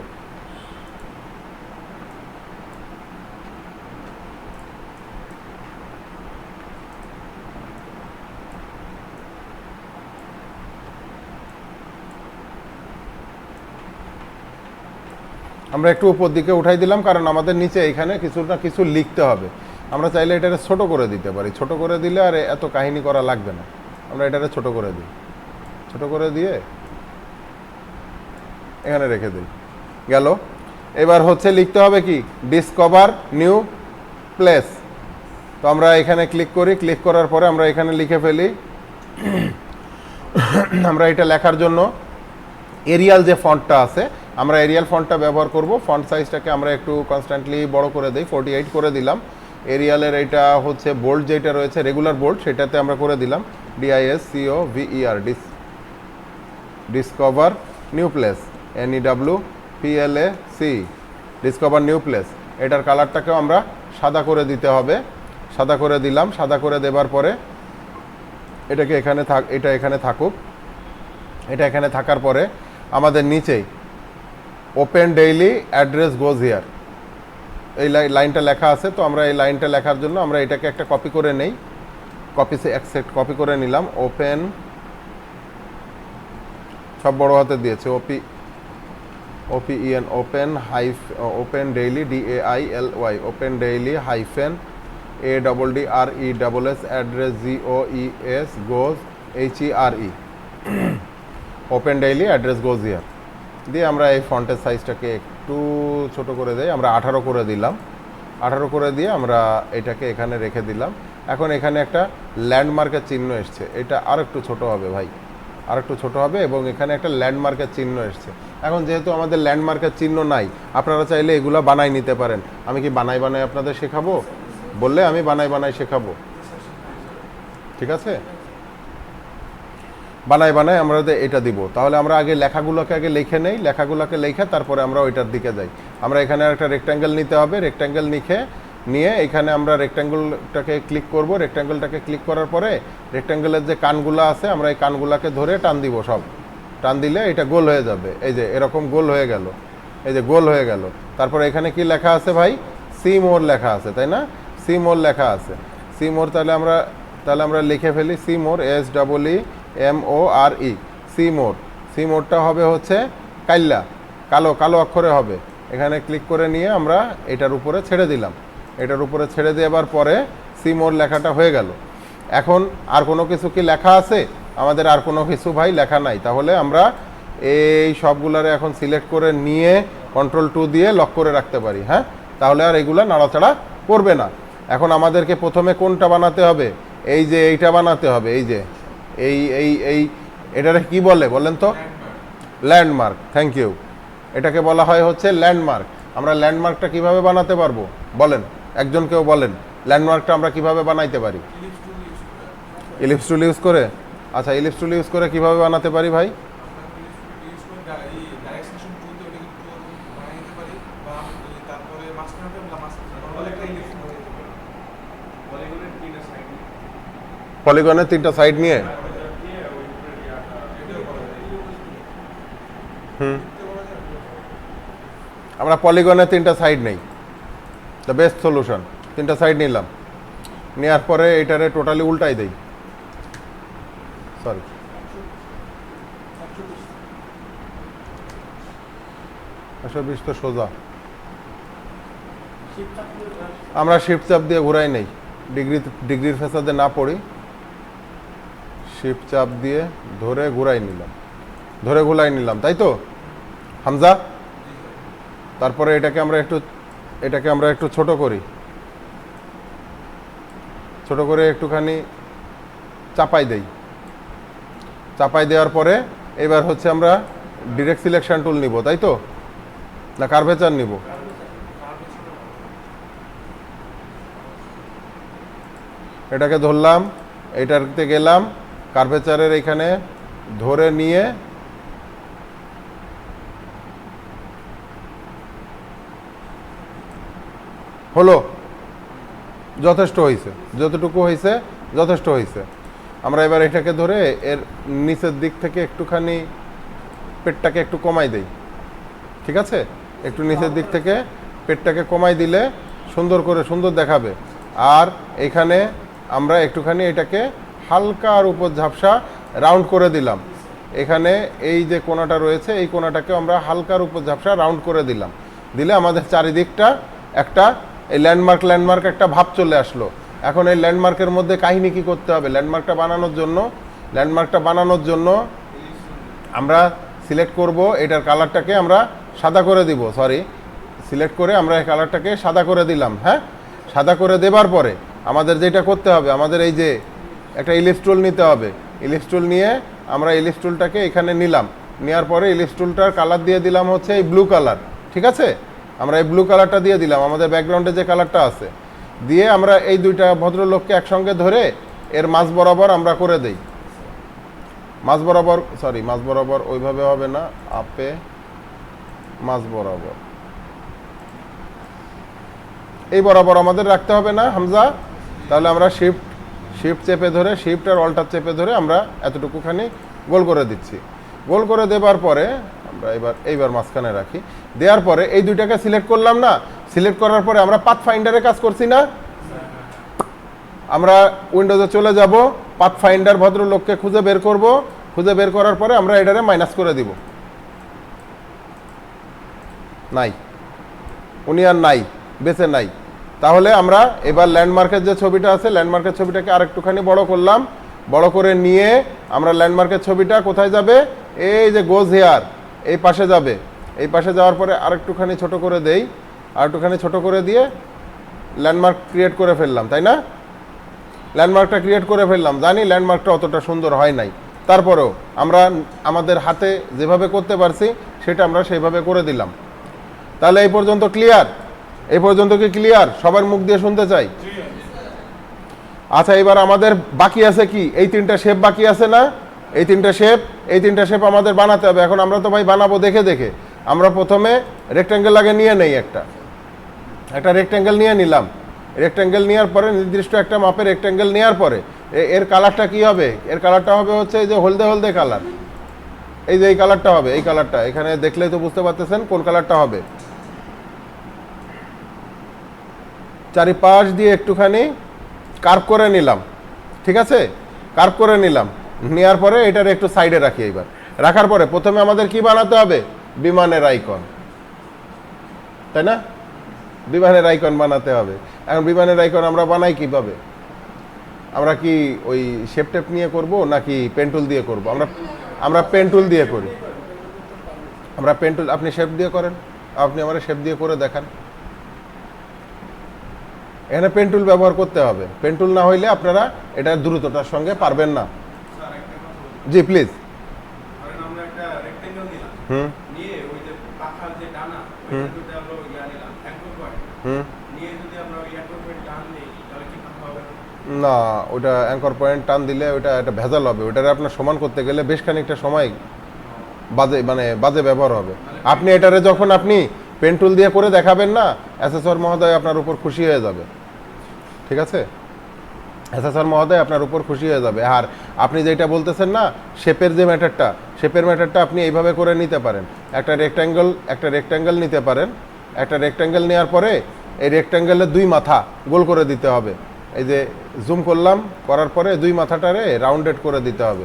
Speaker 1: আমরা একটু উপর দিকে উঠাই দিলাম, কারণ আমাদের নিচে এখানে কিছু না কিছু লিখতে হবে। আমরা চাইলে এটাকে ছোট করে দিতে পারি। ছোট করে দিলে আর এত কাহিনী করা লাগবে না। আমরা এটাকে ছোট করে দিই, ছোট করে দিয়ে এখানে রেখে দিই। গেল। এবার হচ্ছে লিখতে হবে কি, ডিসকভার নিউ প্লেস। তো আমরা এখানে ক্লিক করি। ক্লিক করার পরে আমরা এখানে লিখে ফেলি। আমরা এটা লেখার জন্য এরিয়াল যে ফন্টটা আছে, আমরা এরিয়াল ফন্টটা ব্যবহার করব। ফন্ট সাইজটাকে আমরা একটু কনস্ট্যান্টলি বড় করে দিই, 48 করে দিলাম। এরিয়ালের এটা হচ্ছে বোল্ড যেটা রয়েছে, রেগুলার বোল্ড, সেটাতে আমরা করে দিলাম DISCOVER, discover new place, NEWPLAC, discover new place. এটার কালারটাকেও আমরা সাদা করে দিতে হবে। সাদা করে দিলাম। সাদা করে দেবার পরে এটাকে এখানে এটা এখানে থাকুক। এটা এখানে থাকার পরে আমাদের নিচেই open daily address goes here এই লাইনটা লেখা আছে। তো আমরা এই লাইনটা লেখার জন্য আমরা এটাকে একটা কপি করে নেই। কপি করে নিলাম। ওপেন, সব বড় হাতে দিয়েছে, OPEN, open daily DAILY, open daily hyphen ADDRESS address GOES goes HERE, open daily address goes here দিয়ে আমরা এই ফন্টের সাইজটাকে একটু ছোট করে দেই। আমরা 18 করে দিলাম। 18 করে দিয়ে আমরা এটাকে এখানে রেখে দিলাম। এখন এখানে একটা ল্যান্ডমার্কের চিহ্ন এসছে, এটা আর একটু ছোট হবে ভাই, আর একটু ছোট হবে, এবং এখানে একটা ল্যান্ডমার্কের চিহ্ন এসছে। এখন যেহেতু আমাদের ল্যান্ডমার্কের চিহ্ন নাই, আপনারা চাইলে এগুলো বানাই নিতে পারেন। আমি কি বানাই আপনাদের শেখাবো? বললে আমি বানাই শেখাবো, ঠিক আছে? বানাই আমরা এটা দিব। তাহলে আমরা আগে লেখাগুলোকে লিখে নেই, লেখাগুলোকে লিখে তারপরে আমরা ওইটার দিকে যাই। আমরা এখানে একটা রেক্ট্যাঙ্গেল নিতে হবে। রেক্ট্যাঙ্গেল নিয়ে এখানে আমরা রেক্ট্যাঙ্গেলটাকে ক্লিক করব। রেক্ট্যাঙ্গেলটাকে ক্লিক করার পরে রেক্ট্যাঙ্গেলের যে কানগুলো আছে আমরা এই কানগুলোকে ধরে টান দিব। সব টান দিলে এটা গোল হয়ে যাবে। এই যে এরকম গোল হয়ে গেল, এই যে গোল হয়ে গেল। তারপরে এখানে কি লেখা আছে ভাই? সি মোর লেখা আছে, তাই না? সি মোর লেখা আছে। সি মোর, তাহলে আমরা লিখে ফেলি সি মোর, SEEMORE, সি মোরটা হবে হচ্ছে কালো অক্ষরে হবে। এখানে ক্লিক করে নিয়ে আমরা এটার উপরে ছেড়ে দিলাম। এটার উপরে ছেড়ে দেওয়ার পরে সি মোর লেখাটা হয়ে গেল। এখন আর কোনো কিছু কি লেখা আছে? আমাদের আর কোনো কিছু ভাই লেখা নাই। তাহলে আমরা এই সবগুলারে এখন সিলেক্ট করে নিয়ে Ctrl+2 দিয়ে লক করে রাখতে পারি। হ্যাঁ, তাহলে আর এগুলা নাড়াচাড়া করবে না। এখন আমাদেরকে প্রথমে কোনটা বানাতে হবে? এই যে এইটা বানাতে হবে। এই যে এই এটারে কি বলে বলেন তো? ল্যান্ডমার্ক। Thank you. এটাকে বলা হয় হচ্ছে ল্যান্ডমার্ক। আমরা ল্যান্ডমার্কটা কিভাবে বানাতে পারবো বলেন? একজন কেউ বলেন ল্যান্ডমার্কটা আমরা কিভাবে বানাইতে পারি? ইলিপস টুল ইউজ করে। আচ্ছা, ইলিপস টুল ইউজ করে কিভাবে বানাতে পারি ভাই? পলিগনের 3টা সাইড নিয়ে আমরা পলিগনের 3টা সাইড নেই। The best solution. 3টা সাইড নিলাম, নেওয়ার পরে এটারে টোটালি উল্টাই দেই। সরি, আসলে তো সোজা। আমরা শিফট চাপ দিয়ে ঘুরাই নেই, ডিগ্রির ফেসাদে না পড়ি। শিফট চাপ দিয়ে ধরে ঘুরাই নিলাম, তাই তো হামজা? তারপরে এটাকে আমরা একটু ছোট করে একটুখানি চাপাই দেওয়ার পরে এবার হচ্ছে আমরা ডিরেক্ট সিলেকশন টুল নিব, তাই তো? না কার্ভেচার নিব? এটাকে ধরলাম, এটাতে গেলাম, কার্ভেচারের এখানে ধরে নিয়ে হলো, যথেষ্ট হয়েছে। যতটুকু হয়েছে যথেষ্ট হয়েছে। আমরা এবার এটাকে ধরে এর নিচের দিক থেকে একটুখানি পেটটাকে একটু কমাই দেই, ঠিক আছে? একটু নিচের দিক থেকে পেটটাকে কমাই দিলে সুন্দর দেখাবে। আর এখানে আমরা একটুখানি এটাকে হালকার উপর ঝাপসা রাউন্ড করে দিলাম। এখানে এই যে কোণাটা রয়েছে এই কোণাটাকে আমরা হালকার উপর ঝাপসা রাউন্ড করে দিলে আমাদের চারিদিকটা একটা এই ল্যান্ডমার্ক একটা ভাব চলে আসলো। এখন এই ল্যান্ডমার্কের মধ্যে কাহিনী কি করতে হবে? ল্যান্ডমার্কটা বানানোর জন্য আমরা সিলেক্ট করব, এটার কালারটাকে আমরা সাদা করে দিব। সিলেক্ট করে আমরা এই কালারটাকে সাদা করে দিলাম। হ্যাঁ, সাদা করে দেবার পরে আমাদের যেটা করতে হবে, আমাদের এই যে একটা ইলিপস টুল নিতে হবে। ইলিপস টুল নিয়ে আমরা ইলিপস টুলটাকে এখানে নিলাম। নেওয়ার পরে ইলিপস টুলটার কালার দিয়ে দিলাম হচ্ছে এই ব্লু কালার, ঠিক আছে? আমরা এই ব্লু কালারটা দিয়ে দিলাম, আমাদের ব্যাকগ্রাউন্ডে যে কালারটা আছে দিয়ে আমরা এই দুইটা ভদ্রলোককে একসঙ্গে ধরে এর মাঝ বরাবর আমরা করে দেই। মাঝ বরাবর ওইভাবে হবে না, মাঝ বরাবর এই বরাবর আমাদের রাখতে হবে না হামজা? তাহলে আমরা শিফট চেপে ধরে, শিফট আর অল্টার চেপে ধরে আমরা এতটুকুখানি গোল করে দিচ্ছি। গোল করে দেবার পরে আমরা এইবার মাঝখানে রাখি। দেওয়ার পরে এই দুইটাকে সিলেক্ট করলাম না, সিলেক্ট করার পরে আমরা পাথ ফাইন্ডারে কাজ করছি না, আমরা উইন্ডোজে চলে যাব, পাথ ফাইন্ডার ভদ্রলোককে খুঁজে বের করব, খুঁজে বের করার পরে আমরা এটারে মাইনাস করে দিব। নাই, উনি আর নাই, বেঁচে নাই। তাহলে আমরা এবার ল্যান্ডমার্কের যে ছবিটা আছে, ল্যান্ডমার্কের ছবিটাকে আরেকটুখানি বড় করলাম, বড় করে নিয়ে আমরা ল্যান্ডমার্কের ছবিটা কোথায় যাবে, এই যে গোজ হেয়ার, এই পাশে যাবে। এই পাশে যাওয়ার পরে আরেকটুখানি ছোট করে দেই, আরেকটুখানি ছোট করে দিয়ে ল্যান্ডমার্ক ক্রিয়েট করে ফেললাম, তাই না? ল্যান্ডমার্কটা ক্রিয়েট করে ফেললাম, জানি ল্যান্ডমার্কটা অতটা সুন্দর হয় নাই, তারপরেও আমরা আমাদের হাতে যেভাবে করতে পারছি সেটা আমরা সেইভাবে করে দিলাম। তাহলে এই পর্যন্ত ক্লিয়ার? এই পর্যন্ত কি ক্লিয়ার? সবার মুখ দিয়ে শুনতে চাই। আচ্ছা, এবার আমাদের বাকি আছে কি, এই তিনটা শেপ বাকি আছে না? এই তিনটা শেপ আমাদের বানাতে হবে। এখন আমরা তো ভাই বানাবো দেখে দেখে। আমরা প্রথমে রেক্ট্যাঙ্গেল আগে নিয়ে নেই, একটা রেক্ট্যাঙ্গেল নিয়ে নিলাম। রেক্ট্যাঙ্গেল নেওয়ার পরে, নির্দিষ্ট একটা মাপের রেক্ট্যাঙ্গেল নেওয়ার পরে এর কালারটা কি হবে? এর কালারটা হবে হচ্ছে এই যে হলদে হলদে কালার, এই যে এই কালারটা হবে, এই কালারটা এখানে দেখলেই তো বুঝতে পারতেছেন কোন কালারটা হবে। চারিপাশ দিয়ে একটুখানি কার্ভ করে নিলাম, ঠিক আছে? কার্ভ করে নিলাম, নেওয়ার পরে এটার একটু সাইডে রাখি। এইবার রাখার পরে প্রথমে আমাদের কি বানাতে হবে? বিমানের আইকন, তাই না? বিমানের আইকন বানাতে হবে। এখন বিমানের আইকন আমরা বানাই কিভাবে? আমরা কি ওই শেপ টেপ নিয়ে করব নাকি পেন টুল দিয়ে করব? আমরা পেন টুল দিয়ে করি। আমরা পেন টুল, আপনি শেপ দিয়ে করেন, আপনি আমার শেপ দিয়ে করে দেখান। এখানে পেন টুল ব্যবহার করতে হবে। পেন টুল না হইলে আপনারা এটা দ্রুততার সঙ্গে পারবেন না। জি প্লিজ। না, ওটা অ্যাঙ্কর পয়েন্ট টান দিলে ওটা একটা ভেজাল হবে। ওটারে আপনার সমান করতে গেলে বেশ খানিকটা সময় বাজে ব্যবহার হবে। আপনি এটারে যখন আপনি পেন টুল দিয়ে করে দেখাবেন না, অ্যাসেসর মহোদয় আপনার উপর খুশি হয়ে যাবে, ঠিক আছে? অ্যাসেসর মহোদয় আপনার উপর খুশি হয়ে যাবে। আর আপনি যেটা বলতেছেন না, শেপের যে ম্যাটারটা আপনি এইভাবে করে নিতে পারেন। একটা রেক্ট্যাঙ্গেল নিতে পারেন। একটা রেক্ট্যাঙ্গেল নেওয়ার পরে এই রেক্ট্যাঙ্গেলের দুই মাথা গোল করে দিতে হবে। এই যে জুম করলাম, করার পরে দুই মাথাটারে রাউন্ডেড করে দিতে হবে।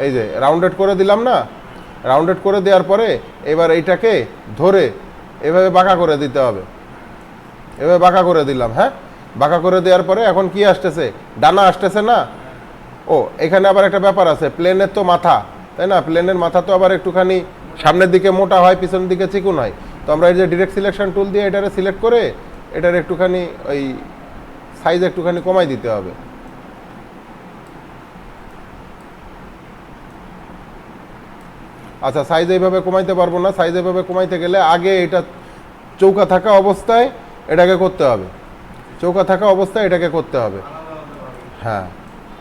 Speaker 1: এই যে রাউন্ডেড করে দিলাম না, রাউন্ডেড করে দেওয়ার পরে এবার এইটাকে ধরে এভাবে বাঁকা করে দিতে হবে। এভাবে বাঁকা করে দিলাম, হ্যাঁ? বাঁকা করে দেওয়ার পরে এখন কি আসতেছে? ডানা আসতেছে না? ও, এখানে আবার একটা ব্যাপার আছে, প্লেনের তো মাথা, তাই না? প্লেনের মাথা তো আবার একটুখানি সামনের দিকে মোটা হয়, পিছনের দিকে চিকুন হয়। তো আমরা এই যে ডিরেক্ট সিলেকশন টুল দিয়ে এটারে সিলেক্ট করে এটার একটুখানি ওই সাইজ একটুখানি কমাই দিতে হবে। আচ্ছা, সাইজ এইভাবে কমাইতে পারবো না। সাইজ এইভাবে কমাইতে গেলে আগে এটা চৌকা থাকা অবস্থায় এটাকে করতে হবে। চৌকা থাকা অবস্থায় এটাকে করতে হবে, হ্যাঁ।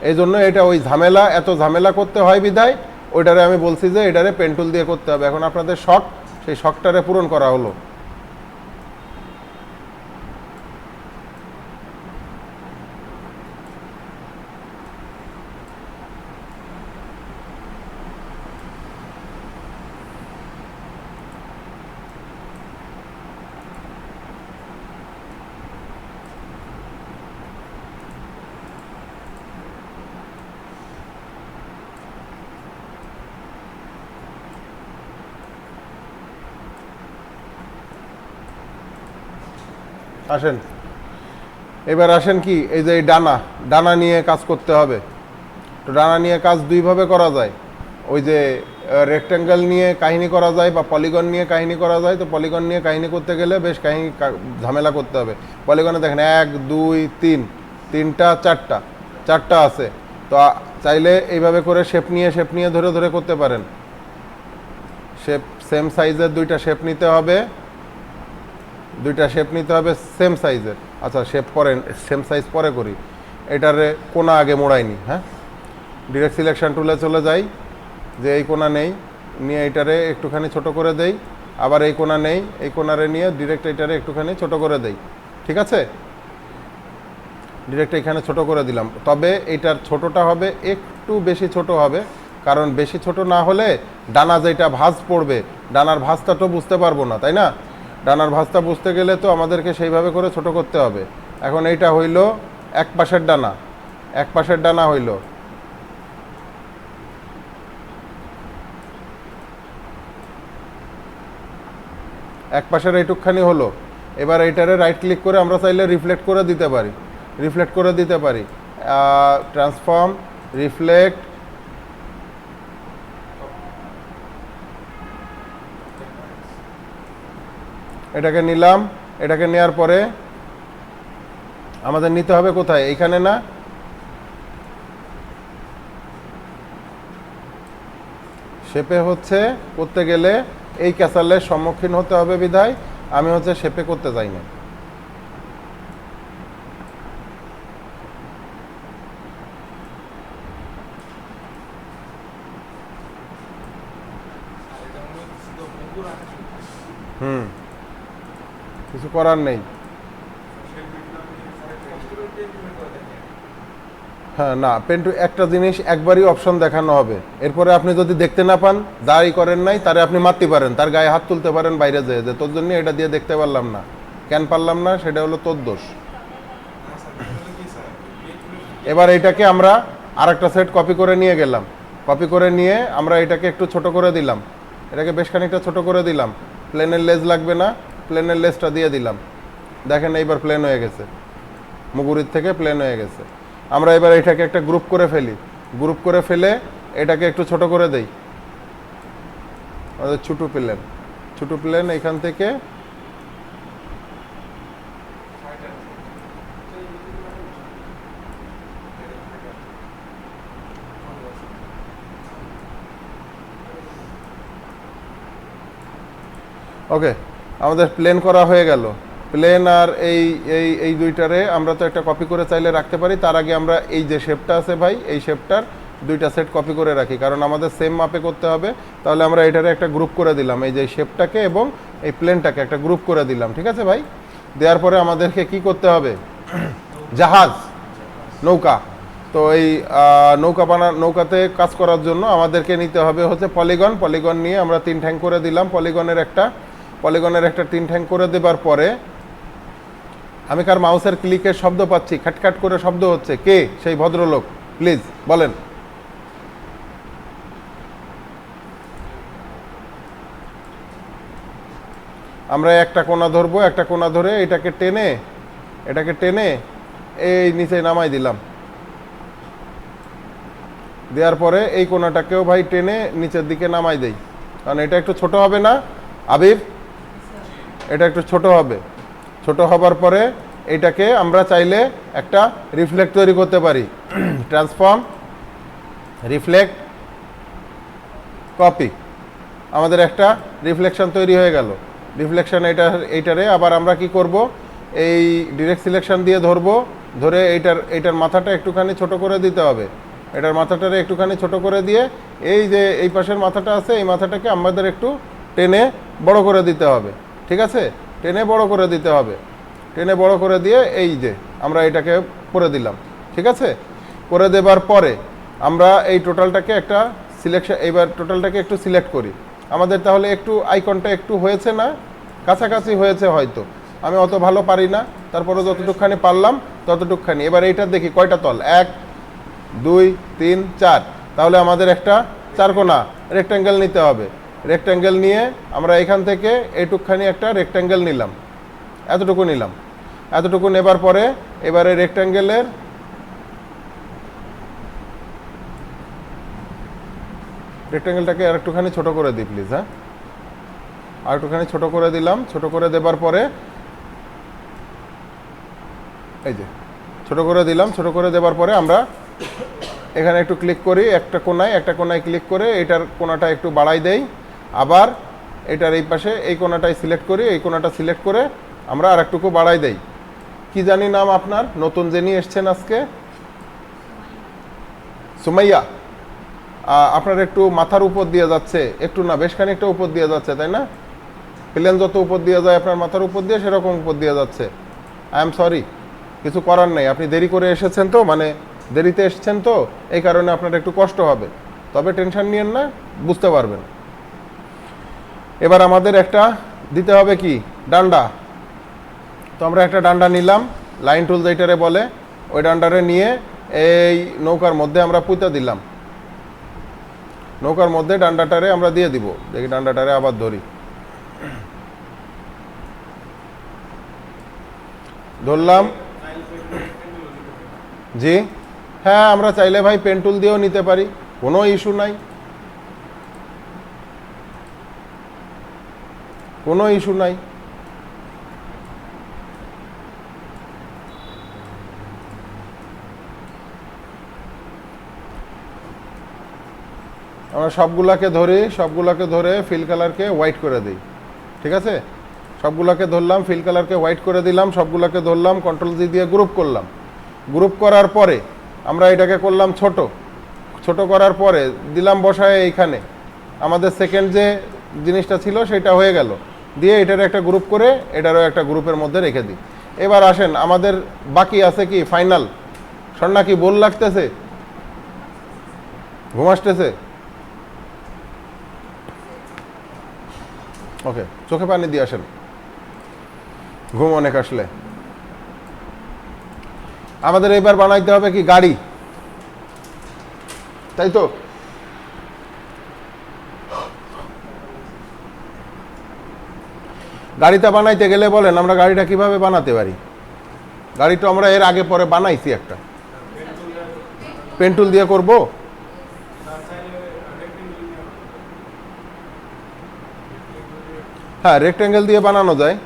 Speaker 1: এই জন্য এটা ওই এত ঝামেলা করতে হয় বিধায় ওইটারে আমি বলছি যে এটারে পেন টুল দিয়ে করতে হবে। এখন আপনাদের শখ, সেই শখটারে পূরণ করা হলো। আসেন, এবার আসেন কি, এই যে ডানা নিয়ে কাজ করতে হবে। তো ডানা নিয়ে কাজ দুইভাবে করা যায়। ওই যে রেক্ট্যাঙ্গেল নিয়ে কাহিনী করা যায় বা পলিগন নিয়ে কাহিনী করা যায়। তো পলিগন নিয়ে কাহিনী করতে গেলে বেশ ঝামেলা করতে হবে। পলিগনে দেখেন 1 2 3, তিনটা চারটা আছে। তো চাইলে এইভাবে করে শেপ নিয়ে ধরে ধরে করতে পারেন। শেপ সেম সাইজের দুইটা শেপ নিতে হবে, সেম সাইজের। আচ্ছা, সেম সাইজ পরে করি। এটারে কোনা আগে মোড়াইনি, হ্যাঁ। ডিরেক্ট সিলেকশন টুলে চলে যাই, যে এই কোনা নেই, নিয়ে এইটারে একটুখানি ছোট করে দেই। আবার এই কোনা নেই, এই কোনারে নিয়ে ডিরেক্ট এইটারে একটুখানি ছোট করে দেই, ঠিক আছে? ডিরেক্ট এখানে ছোট করে দিলাম। তবে এইটার ছোটটা হবে একটু বেশি ছোট হবে, কারণ বেশি ছোট না হলে ডানা যেটা ভাঁজ পড়বে, ডানার ভাঁজটা তো বুঝতে পারবো না, তাই না? ডানার ভাঁজটা বুঝতে গেলে তো আমাদেরকে সেইভাবে করে ছোট করতে হবে। এখন এইটা হইল এক পাশের ডানা, এক পাশের ডানা হইল। এক পাশের এইটুকখানি হলো। এবার এইটারে রাইট ক্লিক করে আমরা চাইলে রিফ্লেক্ট করে দিতে পারি, রিফ্লেক্ট করে দিতে পারি। ট্রান্সফর্ম, রিফ্লেক্ট, এটাকে নিলাম। এটাকে নেওয়ার পরে আমাদের নিতে হবে কোথায়? এইখানে না? শেপে হচ্ছে করতে গেলে এই ক্যাসালের সম্মুখীন হতে হবে বিধায় আমি হচ্ছে শেপে করতে যাই না। কিছু করার নেই। হ্যাঁ, না, পেন টু একটা জিনিস একবারই অপশন দেখানো হবে, এরপরে আপনি যদি দেখতে না পান, যাই করেন নাই তারে আপনি মারতে পারেন, তার গায়ে হাত তুলতে পারেন বাইরে যেয়ে, যে তোর জন্য এটা দিয়ে দেখতে পারলাম না, কেন পারলাম না, সেটা হলো তোর দোষ। এবার এটাকে আমরা আরেকটা সেট কপি করে নিয়ে গেলাম, কপি করে নিয়ে আমরা এটাকে একটু ছোট করে দিলাম, এটাকে বেশ খানিকটা ছোট করে দিলাম। প্লেনের লেজ লাগবে না, প্লেনের লেজটা দিয়ে দিলাম। দেখেন এইবার প্লেন হয়ে গেছে, মুগুরির থেকে প্লেন হয়ে গেছে। আমরা এবার এটাকে একটা গ্রুপ করে ফেলি, গ্রুপ করে ফেলে এটাকে একটু ছোট করে দেই। আমাদের ছোটো প্লেন, ছোটো প্লেন এখান থেকে ওকে, আমাদের প্লেন করা হয়ে গেল। প্লেন আর এই এই এই দুইটারে আমরা তো একটা কপি করে চাইলে রাখতে পারি। তার আগে আমরা এই যে শেপটা আছে ভাই, এই শেপটার দুইটা সেট কপি করে রাখি, কারণ আমাদের সেম মাপে করতে হবে। তাহলে আমরা এটারে একটা গ্রুপ করে দিলাম, এই যে শেপটাকে এবং এই প্লেনটাকে একটা গ্রুপ করে দিলাম, ঠিক আছে ভাই? দেওয়ার পরে আমাদেরকে কি করতে হবে? জাহাজ, নৌকা। তো এই নৌকাতে কাজ করার জন্য আমাদেরকে নিতে হবে হচ্ছে পলিগন। পলিগন নিয়ে আমরা 3 ঠ্যাং করে দিলাম। পলিগনের একটা 3 ঠ্যাং করে দেবার পরে আমি কার মাউসের ক্লিকের শব্দ পাচ্ছি, খাটখাট করে শব্দ হচ্ছে, কে সেই ভদ্রলোক প্লিজ বলেন। আমরা একটা কোণা ধরবো, একটা কোণা ধরে এটাকে টেনে এই নিচে নামাই দিলাম। দেওয়ার পরে এই কোণাটাকেও ভাই টেনে নিচের দিকে নামাই দেই, কারণ এটা একটু ছোট হবে না আবির? এটা একটু ছোট হবে। ছোট হবার পরে এটাকে আমরা চাইলে একটা রিফ্লেক্ট তৈরি করতে পারি। Transform, reflect, copy. আমাদের একটা রিফ্লেকশন তৈরি হয়ে গেল। রিফ্লেকশন এইটারে আবার আমরা কি করব? এই ডিরেক্ট সিলেকশন দিয়ে ধরবো, ধরে এইটার মাথাটা একটুখানি ছোট করে দিতে হবে। এটার মাথাটারে একটুখানি ছোট করে দিয়ে এই যে এই পাশের মাথাটা আছে, এই মাথাটাকে আমাদের একটু টেনে বড় করে দিতে হবে, ঠিক আছে? টেনে বড় করে দিতে হবে। টেনে বড় করে দিয়ে এই যে আমরা এটাকে করে দিলাম, ঠিক আছে? করে দেবার পরে আমরা এই টোটালটাকে একটা সিলেকশন, এইবার টোটালটাকে একটু সিলেক্ট করি। আমাদের তাহলে একটু আইকনটা একটু হয়েছে না, কাছাকাছি হয়েছে হয়তো, আমি অত ভালো পারি না, তারপরে যতটুকখানি পারলাম ততটুকখানি। এবার এইটা দেখি কয়টা তল, 1 2 3 4। তাহলে আমাদের একটা 4 কোণা রেক্ট্যাঙ্গেল নিতে হবে। রেক্ট্যাঙ্গেল নিয়ে আমরা এখান থেকে এইটুকখানি একটা রেক্ট্যাঙ্গেল নিলাম, এতটুকু নিলাম। এতটুকু নেবার পরে এবারে রেক্ট্যাঙ্গেলটাকে আর একটুখানি ছোট করে দিই প্লিজ। হ্যাঁ, আর একটুখানি ছোট করে দিলাম। ছোট করে দেবার পরে এই যে ছোট করে দিলাম। ছোট করে দেবার পরে আমরা এখানে একটু ক্লিক করি, একটা কোণায় ক্লিক করে এটার কোণাটা একটু বাড়াই দেই। আবার এটার এই পাশে এই কোণাটাই সিলেক্ট করি, এই কোণাটা সিলেক্ট করে আমরা আর একটুকু বাড়াই দেই। কি জানি নাম আপনার? নতুন যিনি এসছেন আজকে, সুমাইয়া। আপনার একটু মাথার উপর দিয়ে যাচ্ছে, একটু না বেশ খানিকটা উপর দিয়ে যাচ্ছে, তাই না? প্লেন যত উপর দিয়ে যায় আপনার মাথার উপর দিয়ে, সেরকম উপর দিয়ে যাচ্ছে। আই এম সরি, কিছু করার নেই, আপনি দেরি করে এসেছেন তো, মানে দেরিতে এসেছেন তো, এই কারণে আপনার একটু কষ্ট হবে, তবে টেনশন নিয়েন না, বুঝতে পারবেন। এবার আমাদের একটা দিতে হবে কি, ডান্ডা। তো আমরা একটা ডান্ডা নিলাম, লাইন টুল যেটারে বলে, ওই ডান্ডারে নিয়ে এই নৌকার মধ্যে আমরা পুঁতে দিলাম। নৌকার মধ্যে ডান্ডাটারে আমরা দিয়ে দিব। দেখি ডান্ডাটারে আবার ধরি, ধরলাম। জি হ্যাঁ, আমরা চাইলে ভাই পেন টুল দিয়েও নিতে পারি, কোনো ইস্যু নাই, কোনো ইস্যু নাই। আমরা সবগুলাকে ধরে ফিল কালারকে হোয়াইট করে দিই। ঠিক আছে, সবগুলাকে ধরলাম, ফিল কালারকে হোয়াইট করে দিলাম, সবগুলাকে ধরলাম, কন্ট্রোল জি দিয়ে গ্রুপ করলাম। গ্রুপ করার পরে আমরা এটাকে করলাম ছোট করার পরে দিলাম বসায় এইখানে। আমাদের সেকেন্ড যে জিনিসটা ছিল সেটা হয়ে গেল, দিয়ে এটার একটা গ্রুপ করে এটারও একটা গ্রুপের মধ্যে রেখে দিই। এবার আসেন, আমাদের বাকি আছে কি ফাইনাল। সন্না কি বোল লাগতেছে, ঘুম আসতেছে? ওকে, চোখে পানি দিয়ে আসেন, ঘুম অনেক আসলে। আমাদের এবার বানাইতে হবে কি গাড়ি, তাই তো? গাড়িটা বানাইতে গেলে বলেন আমরা গাড়িটা কিভাবে বানাতে পারি? গাড়িটা আমরা এর আগে পরে বানাইছি একটা, পেন টুল দিয়ে করব। হ্যাঁ, রেক্ট্যাঙ্গেল দিয়ে বানানো যায়।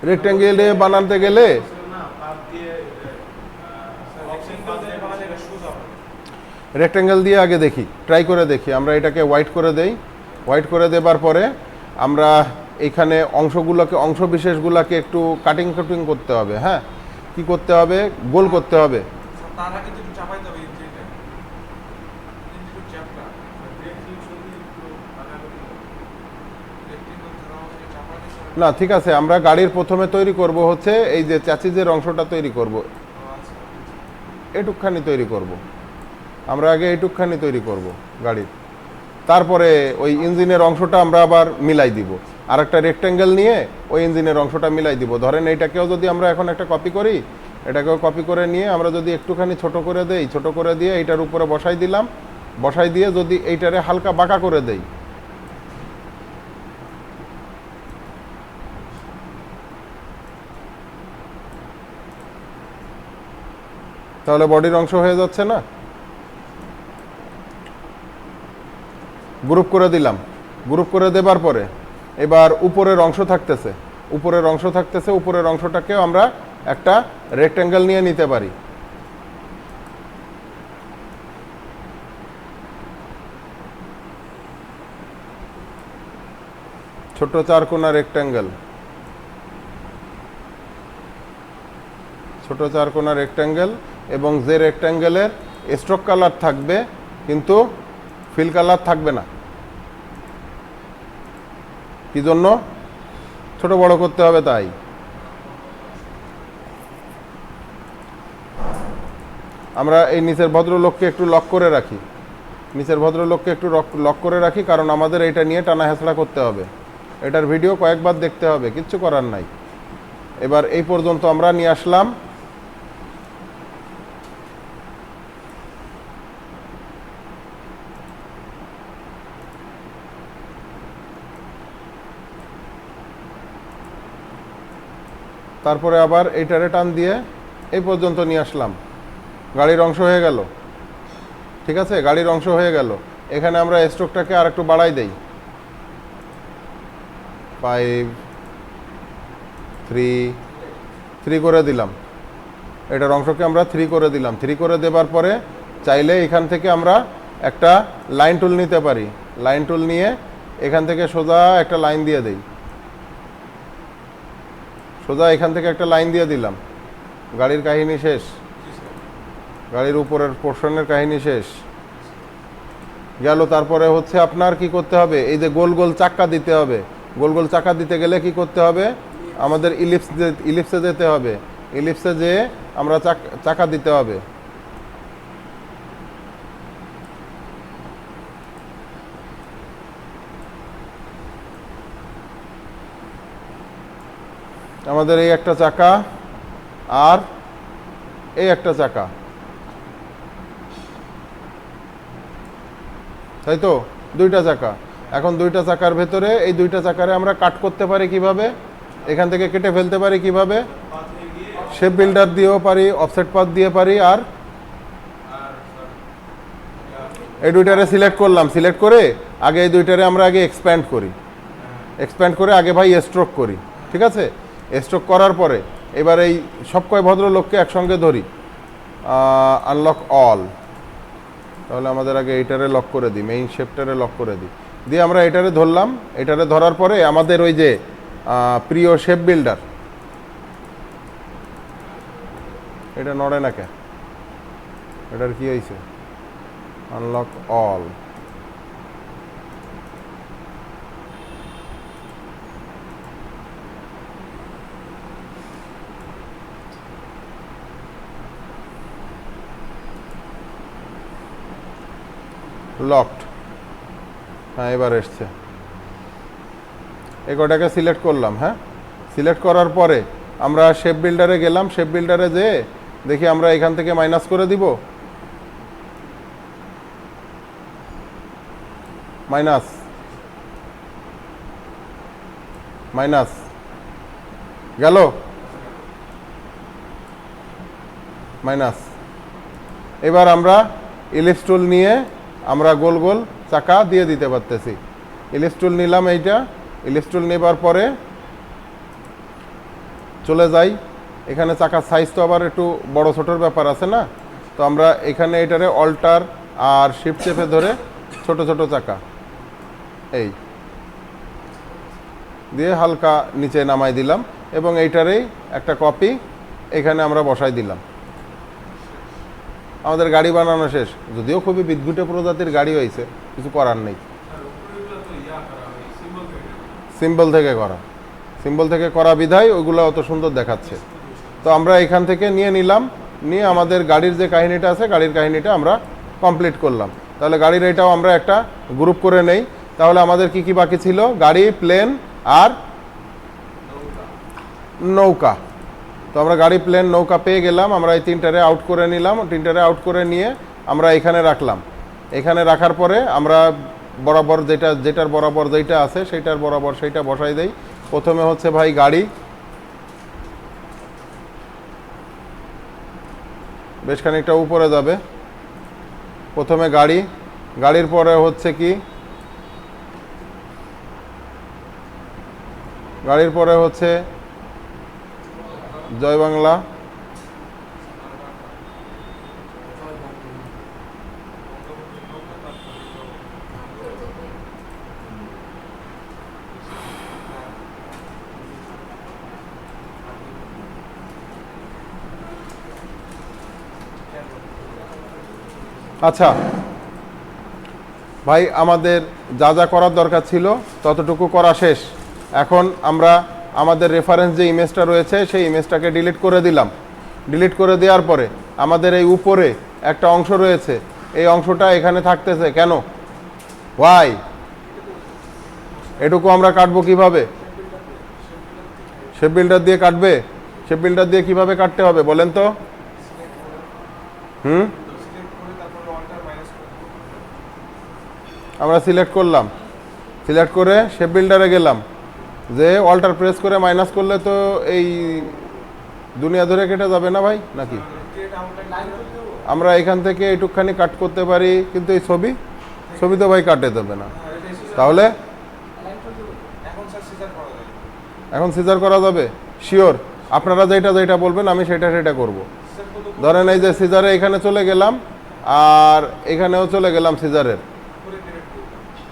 Speaker 1: রেক্ট্যাঙ্গেল দিয়ে বানাতে গেলে রেক্ট্যাঙ্গেল দিয়ে আগে দেখি, ট্রাই করে দেখি। আমরা এটাকে হোয়াইট করে দেই, হোয়াইট করে দেবার পরে আমরা এইখানে অংশ বিশেষগুলোকে একটু কাটিং করতে হবে। হ্যাঁ, কি করতে হবে, গোল করতে হবে। না ঠিক আছে, আমরা গাড়ির প্রথমে তৈরি করব হচ্ছে এই যে চ্যাসিসের অংশটা তৈরি করব, এটুকখানি তৈরি করব আমরা আগে, এইটুকখানি তৈরি করব গাড়ির। তারপরে ওই ইঞ্জিনের অংশটা আমরা আবার মিলাই দিব, আর একটা রেক্ট্যাঙ্গেল নিয়ে ওই ইঞ্জিনের অংশটা মিলাই দিব। ধরেন এইটাকেও যদি আমরা এখন একটা কপি করি, এটাকেও কপি করে নিয়ে আমরা যদি একটুখানি ছোট করে দেই, ছোট করে দিয়ে এইটার উপরে বসাই দিলাম, বসাই দিয়ে যদি এইটারে হালকা বাঁকা করে দেই, তাহলে বডির অংশ হয়ে যাচ্ছে না? গ্রুপ করে দিলাম, গ্রুপ করে দেবার পরে এবার উপরের অংশ থাকতেছে, উপরের অংশটাকেও আমরা একটা রেক্ট্যাঙ্গেল নিয়ে নিতে পারি। ছোট চারকোনা রেক্ট্যাঙ্গেল, ছোট চারকোনা রেক্ট্যাঙ্গেল, এবং যে রেক্ট্যাঙ্গেলের স্ট্রোক কালার থাকবে কিন্তু ফিল কালার থাকবে না। কি জন্য? ছোট বড় করতে হবে, তাই। আমরা এই নিচের ভদ্রলোককে একটু লক করে রাখি, লক করে রাখি, কারণ আমাদের এইটা নিয়ে টানা হেঁচড়া করতে হবে। এটার ভিডিও কয়েকবার দেখতে হবে, কিচ্ছু করার নাই। এবার এই পর্যন্ত আমরা নিয়ে আসলাম। তারপরে আবার এইটারে টান দিয়ে এই পর্যন্ত নিয়ে আসলাম, গাড়ির অংশ হয়ে গেল। ঠিক আছে, গাড়ির অংশ হয়ে গেল। এখানে আমরা স্ট্রোকটাকে আর একটু বাড়াই দেই, 5 3 করে দিলাম। এটার অংশকে আমরা 3 করে দিলাম। 3 করে দেবার পরে চাইলে এখান থেকে আমরা একটা লাইন টুল নিতে পারি। লাইন টুল নিয়ে এখান থেকে সোজা একটা লাইন দিয়ে দেই, সোজা এখান থেকে একটা লাইন দিয়ে দিলাম। গাড়ির কাহিনী শেষ, গাড়ির উপরের পোর্শনের কাহিনী শেষ গেল। তারপরে হচ্ছে আপনার কি করতে হবে, এই যে গোল গোল চাক্কা দিতে হবে। গোল গোল চাক্কা দিতে গেলে কি করতে হবে, আমাদের ইলিপসে যেতে হবে। ইলিপসে যে আমরা চাকা দিতে হবে। আমাদের এই একটা চাকা আর এই একটা চাকা, তাই তো, দুইটা চাকা। এখন দুইটা চাকার ভেতরে এই দুইটা চাকারে আমরা কাট করতে পারি কিভাবে, এখান থেকে কেটে ফেলতে পারি কিভাবে, শেপ বিল্ডার দিয়েও পারি, অফসেট পাথ দিয়ে পারি। আর এই দুইটারে সিলেক্ট করলাম, সিলেক্ট করে আগে এই দুইটারে আমরা আগে এক্সপ্যান্ড করি, এক্সপ্যান্ড করে আগে ভাই স্ট্রোক করি, ঠিক আছে। স্ট্রোক করার পরে এবার এই সব কয় ভদ্রলোককে একসঙ্গে ধরি, আনলক অল। তাহলে আমাদের আগে এইটারে লক করে দিই, মেইন শেপটারে লক করে দিই, দিয়ে আমরা এটারে ধরলাম। এটারে ধরার পরে আমাদের ওই যে প্রিয় শেপ বিল্ডার, এটা নড়ে না কে, এটার কি হয়েছে, আনলক অল। লকড, হ্যাঁ এবার এসছে। এই কটাকে সিলেক্ট করলাম, হ্যাঁ সিলেক্ট করার পরে আমরা শেপ বিল্ডারে গেলাম। শেপ বিল্ডারে যেয়ে দেখি আমরা এখান থেকে মাইনাস করে দিব, মাইনাস মাইনাস গেল, মাইনাস। এবার আমরা ইলিপস টুল নিয়ে আমরা গোল গোল চাকা দিয়ে দিতে পারতেছি। ইলিপস টুল নিলাম, এইটা ইলিপস টুল নেবার পরে চলে যাই। এখানে চাকার সাইজ তো আবার একটু বড় ছোটোর ব্যাপার আছে না, তো আমরা এখানে এটারে অল্টার আর শিফট চেপে ধরে ছোট ছোট চাকা এই দিয়ে হালকা নিচে নামাই দিলাম, এবং এইটারেই একটা কপি এখানে আমরা বসাই দিলাম। আমাদের গাড়ি বানানো শেষ, যদিও খুবই বিদ্যুটে প্রজাতির গাড়ি হয়েছে, কিছু করার নেই। সিম্বল থেকে করা, সিম্বল থেকে করা বিধায় ওইগুলো অত সুন্দর দেখাচ্ছে। তো আমরা এখান থেকে নিয়ে নিলাম, নিয়ে আমাদের গাড়ির যে কাহিনীটা আছে গাড়ির কাহিনীটা আমরা কমপ্লিট করলাম। তাহলে গাড়ির এটাও আমরা একটা গ্রুপ করে নেই। তাহলে আমাদের কি কি বাকি ছিল, গাড়ি, প্লেন আর নৌকা। তো আমরা গাড়ি, প্লেন, নৌকা পেয়ে গেলাম। আমরা এই তিনটারে আউট করে নিলাম, তিনটারে আউট করে নিয়ে আমরা এখানে রাখলাম। এখানে রাখার পরে আমরা বরাবর যেটার বরাবর যেটা আছে সেইটার বরাবর সেইটা বসাই দেই। প্রথমে হচ্ছে ভাই গাড়ি, বেশ খানিকটা উপরে যাবে। প্রথমে গাড়ি, গাড়ির পরে হচ্ছে কি, গাড়ির পরে হচ্ছে জয় বাংলা, আচ্ছা ভাই আমাদের যা যা করার দরকার ছিল ততটুকু করা শেষ। এখন আমরা আমাদের রেফারেন্স যে ইমেজটা রয়েছে সেই ইমেজটাকে ডিলিট করে দিলাম। ডিলিট করে দেওয়ার পরে আমাদের এই উপরে একটা অংশ রয়েছে, এই অংশটা এখানে থাকতেছে কেন, ওয়াই, এটুকু আমরা কাটবো কিভাবে, শেপ বিল্ডার দিয়ে কাটবে। শেপ বিল্ডার দিয়ে কিভাবে কাটতে হবে বলেন তো? আমরা সিলেক্ট করলাম, সিলেক্ট করে শেপ বিল্ডারে গেলাম, যে অল্টার প্রেস করে মাইনাস করলে তো এই দুনিয়া ধরে কেটে যাবে না ভাই নাকি? আমরা এখান থেকে এইটুকখানি কাট করতে পারি, কিন্তু এই ছবি তো ভাই কাটে দেবে না। তাহলে এখন সিজার করা যাবে, শিওর? আপনারা যেটা বলবেন আমি সেটা করব। ধরেন এই যে সিজারে এখানে চলে গেলাম, আর এখানেও চলে গেলাম সিজারের,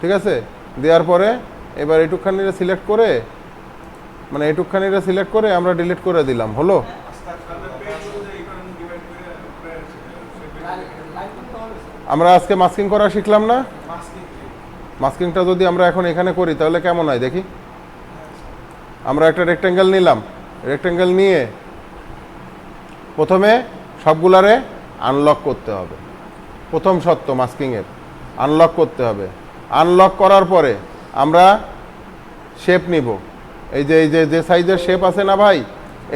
Speaker 1: ঠিক আছে। দেওয়ার পরে এবার এইটুকখানিটা সিলেক্ট করে, মানে এইটুকখানিটা সিলেক্ট করে আমরা ডিলিট করে দিলাম, হলো? আমরা আজকে মাস্কিং করা শিখলাম না? মাস্কিংটা যদি আমরা এখন এখানে করি তাহলে কেমন হয় দেখি। আমরা একটা রেক্ট্যাঙ্গেল নিলাম, রেক্ট্যাঙ্গেল নিয়ে প্রথমে সবগুলারে আনলক করতে হবে, প্রথম সত্য মাস্কিংয়ের আনলক করতে হবে। আনলক করার পরে আমরা শেপ নিব, এই যে সাইজের শেপ আছে না ভাই,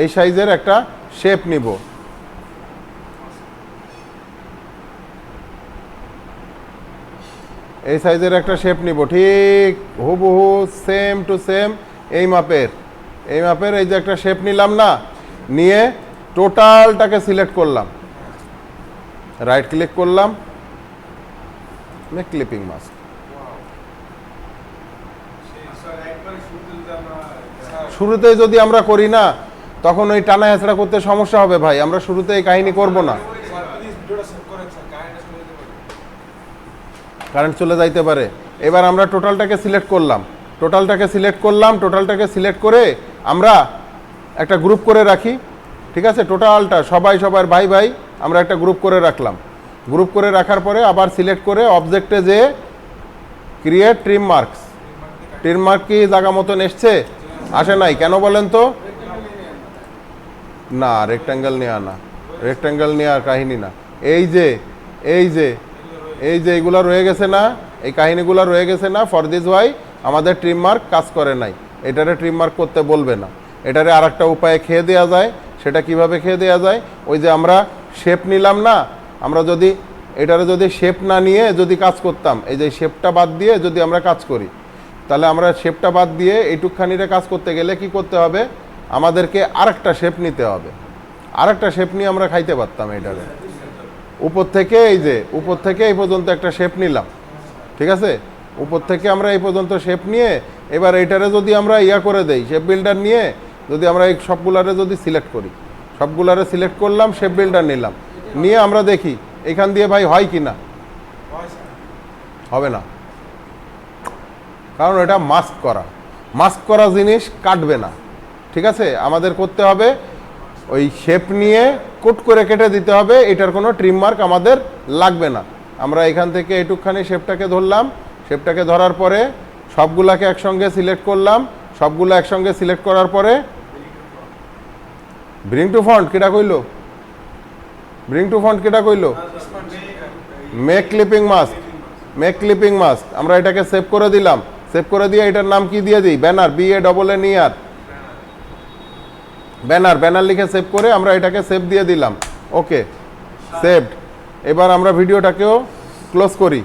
Speaker 1: এই সাইজের একটা শেপ নিব। এই সাইজের একটা শেপ নিব, ঠিক হুবহু সেম টু সেম এই মাপের এই যে একটা শেপ নিলাম না, নিয়ে টোটালটাকে সিলেক্ট করলাম, রাইট ক্লিক করলাম, মেক ক্লিপিং মাস্ক। শুরুতে যদি আমরা করি না তখন ওই টানা হেঁচড়া করতে সমস্যা হবে ভাই, আমরা শুরুতে এই কাহিনী করব না, কারেন্ট চলে যাইতে পারে। এবার আমরা টোটালটাকে সিলেক্ট করলাম, টোটালটাকে সিলেক্ট করে আমরা একটা গ্রুপ করে রাখি, ঠিক আছে? টোটালটা সবার ভাই ভাই আমরা একটা গ্রুপ করে রাখলাম। গ্রুপ করে রাখার পরে আবার সিলেক্ট করে অবজেক্টে যে create trim marks, trim mark কি জায়গা মতন এসছে? আসে নাই, কেন বলেন তো? না, রেক্ট্যাঙ্গেল নেওয়ার কাহিনী না। এই যে এইগুলো রয়ে গেছে না, এই কাহিনীগুলো রয়ে গেছে না, ফর দিস ওয়াই আমাদের ট্রিম মার্ক কাজ করে নাই। এটারে ট্রিম মার্ক করতে বলবে না, এটারে আর একটা উপায়ে খেয়ে দেওয়া যায়। সেটা কিভাবে খেয়ে দেওয়া যায়? ওই যে আমরা শেপ নিলাম না, আমরা যদি এটারে যদি শেপ না নিয়ে যদি কাজ করতাম, এই যে শেপটা বাদ দিয়ে যদি আমরা কাজ করি, তাহলে আমরা শেপটা বাদ দিয়ে এইটুকখানিরে কাজ করতে গেলে কি করতে হবে? আমাদেরকে আরেকটা শেপ নিতে হবে, আরেকটা শেপ নিয়ে আমরা খাইতে পারতাম এটারে। উপর থেকে এই পর্যন্ত একটা শেপ নিলাম, ঠিক আছে? উপর থেকে আমরা এই পর্যন্ত শেপ নিয়ে এবার এইটারে যদি আমরা করে দেই, শেপ বিল্ডার নিয়ে যদি আমরা এই সবগুলারে যদি সিলেক্ট করি, সবগুলারে সিলেক্ট করলাম, শেপ বিল্ডার নিলাম, নিয়ে আমরা দেখি এখান দিয়ে ভাই হয় কি না। হবে না, কারণ এটা মাস্ক করা জিনিস কাটবে না, ঠিক আছে? আমাদের করতে হবে ওই শেপ নিয়ে কোট করে কেটে দিতে হবে, এটার কোনো ট্রিম মার্ক আমাদের লাগবে না। আমরা এখান থেকে এইটুকখানি শেপটাকে ধরলাম, শেপটাকে ধরার পরে সবগুলাকে একসঙ্গে সিলেক্ট করলাম, সবগুলো একসঙ্গে সিলেক্ট করার পরে ব্রিং টু ফন্ট কেটা কইলো, মেক ক্লিপিং মাস্ক। আমরা এটাকে সেভ করে দিলাম, সেভ করে দিয়ে এটার নাম কি দিয়ে দিই? ব্যানার, BANNER, ব্যানার লিখে সেভ করে আমরা এটাকে সেভ দিয়ে দিলাম। ওকে, সেভড। এবার আমরা ভিডিওটাকেও ক্লোজ করি।